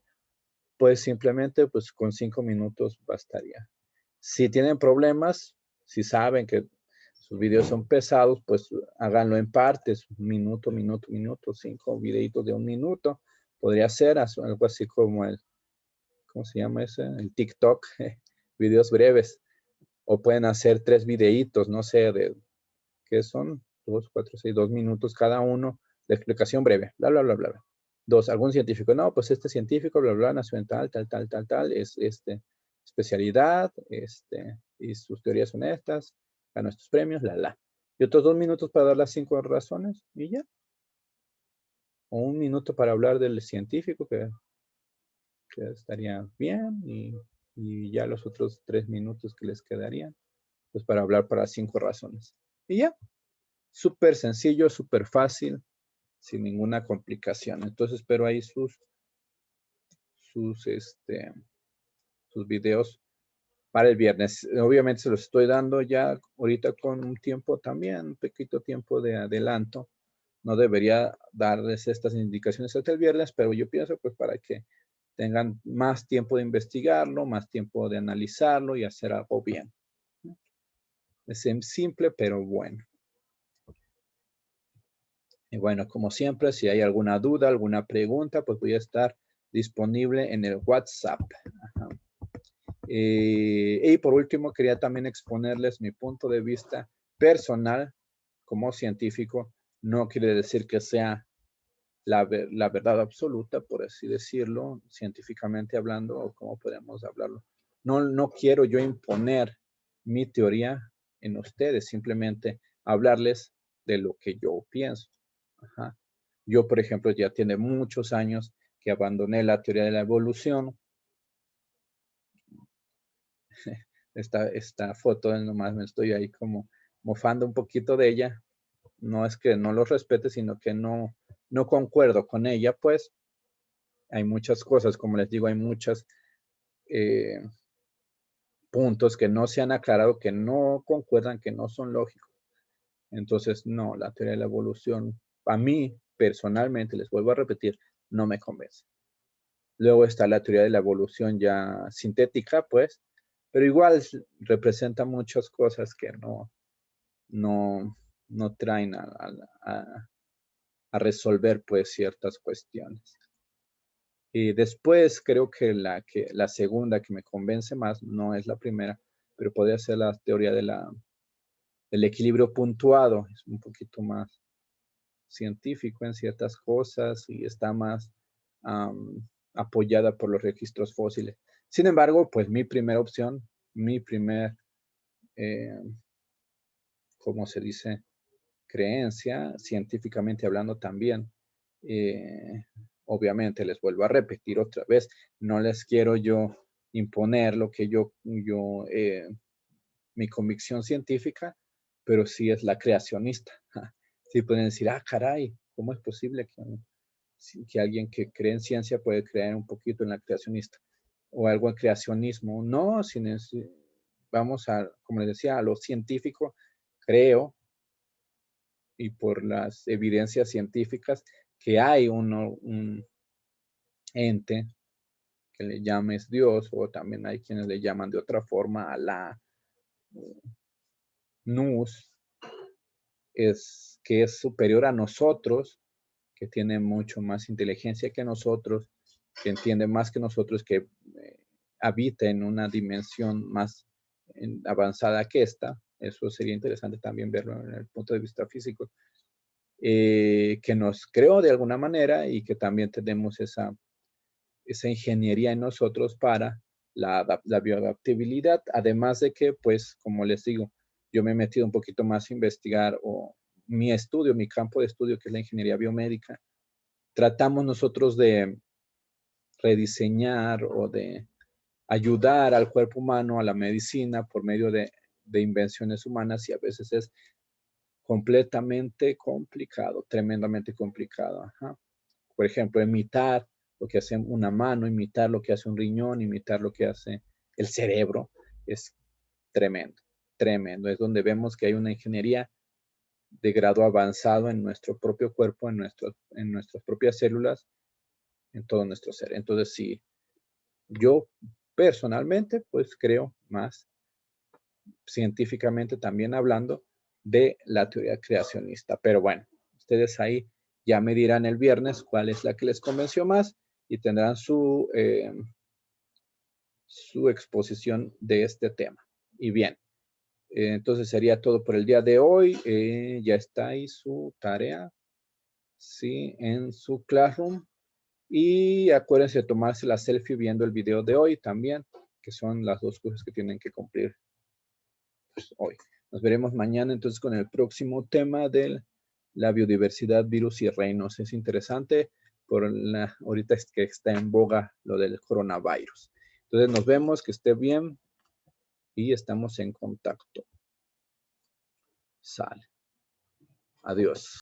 Pues simplemente pues con 5 minutos bastaría. Si tienen problemas, si saben que sus videos son pesados, pues háganlo en partes, minuto, 5 videitos de 1 minuto. Podría ser algo así como ¿cómo se llama ese? El TikTok, videos breves. O pueden hacer 3 videitos, no sé, ¿qué son? 2, 4, 6, 2 minutos cada uno de explicación breve, bla, bla, bla, bla. 2, algún científico. No, pues este científico, bla, bla, nació en tal, es especialidad, y sus teorías son estas, ganó estos premios, Y otros 2 minutos para dar las 5 razones y ya. O 1 minuto para hablar del científico, que estaría bien, y ya los otros 3 minutos que les quedarían, pues para hablar para 5 razones. Y ya, súper sencillo, súper fácil, sin ninguna complicación. Entonces espero ahí sus videos para el viernes. Obviamente se los estoy dando ya ahorita con un tiempo también, un poquito tiempo de adelanto. No debería darles estas indicaciones hasta el viernes, pero yo pienso pues para que tengan más tiempo de investigarlo, más tiempo de analizarlo y hacer algo bien. Es simple, pero bueno. Y bueno, como siempre, si hay alguna duda, alguna pregunta, pues voy a estar disponible en el WhatsApp. Ajá. Y por último, quería también exponerles mi punto de vista personal como científico. No quiere decir que sea la verdad absoluta, por así decirlo, científicamente hablando, o cómo podemos hablarlo. No quiero yo imponer mi teoría en ustedes, simplemente hablarles de lo que yo pienso. Ajá. Yo, por ejemplo, ya tiene muchos años que abandoné la teoría de la evolución. Esta foto nomás me estoy ahí como mofando un poquito de ella. No es que no lo respete, sino que no concuerdo con ella, pues. Hay muchas cosas, como les digo, hay muchos puntos que no se han aclarado, que no concuerdan, que no son lógicos. Entonces, no, la teoría de la evolución, a mí personalmente, les vuelvo a repetir, no me convence. Luego está la teoría de la evolución ya sintética, pues, pero igual representa muchas cosas que no traen a resolver, pues, ciertas cuestiones. Y después creo que la segunda que me convence más, no es la primera, pero podría ser la teoría del equilibrio puntuado. Es un poquito más científico en ciertas cosas y está más apoyada por los registros fósiles. Sin embargo, pues mi primera opción, mi primer, ¿cómo se dice? Creencia, científicamente hablando también. Obviamente, les vuelvo a repetir otra vez, no les quiero yo imponer lo que mi convicción científica, pero sí es la creacionista. Sí pueden decir, caray, ¿cómo es posible que alguien que cree en ciencia puede creer un poquito en la creacionista? O algo en creacionismo. No, vamos como les decía, a lo científico, creo, y por las evidencias científicas, que hay un ente que le llames Dios, o también hay quienes le llaman de otra forma Alá, Nus, que es superior a nosotros, que tiene mucho más inteligencia que nosotros, que entiende más que nosotros, que habita en una dimensión más avanzada que esta. Eso sería interesante también verlo en el punto de vista físico. Que nos creó de alguna manera y que también tenemos esa ingeniería en nosotros para la bioadaptabilidad, además de que, pues, como les digo, yo me he metido un poquito más a investigar mi estudio, mi campo de estudio, que es la ingeniería biomédica. Tratamos nosotros de rediseñar o de ayudar al cuerpo humano, a la medicina, por medio de invenciones humanas, y a veces es completamente complicado, tremendamente complicado. Ajá. Por ejemplo, imitar lo que hace una mano, imitar lo que hace un riñón, imitar lo que hace el cerebro, es tremendo, tremendo. Es donde vemos que hay una ingeniería de grado avanzado en nuestro propio cuerpo, en nuestras propias células, en todo nuestro ser. Entonces, sí, yo personalmente, pues creo más científicamente también hablando de la teoría creacionista. Pero bueno, ustedes ahí ya me dirán el viernes cuál es la que les convenció más y tendrán su exposición de este tema. Y bien, entonces sería todo por el día de hoy. Ya está ahí su tarea, sí, en su Classroom. Y acuérdense de tomarse la selfie viendo el video de hoy también, que son las dos cosas que tienen que cumplir pues, hoy. Nos veremos mañana entonces con el próximo tema de la biodiversidad, virus y reinos. Es interesante ahorita es que está en boga lo del coronavirus. Entonces nos vemos, que esté bien y estamos en contacto. Sale. Adiós.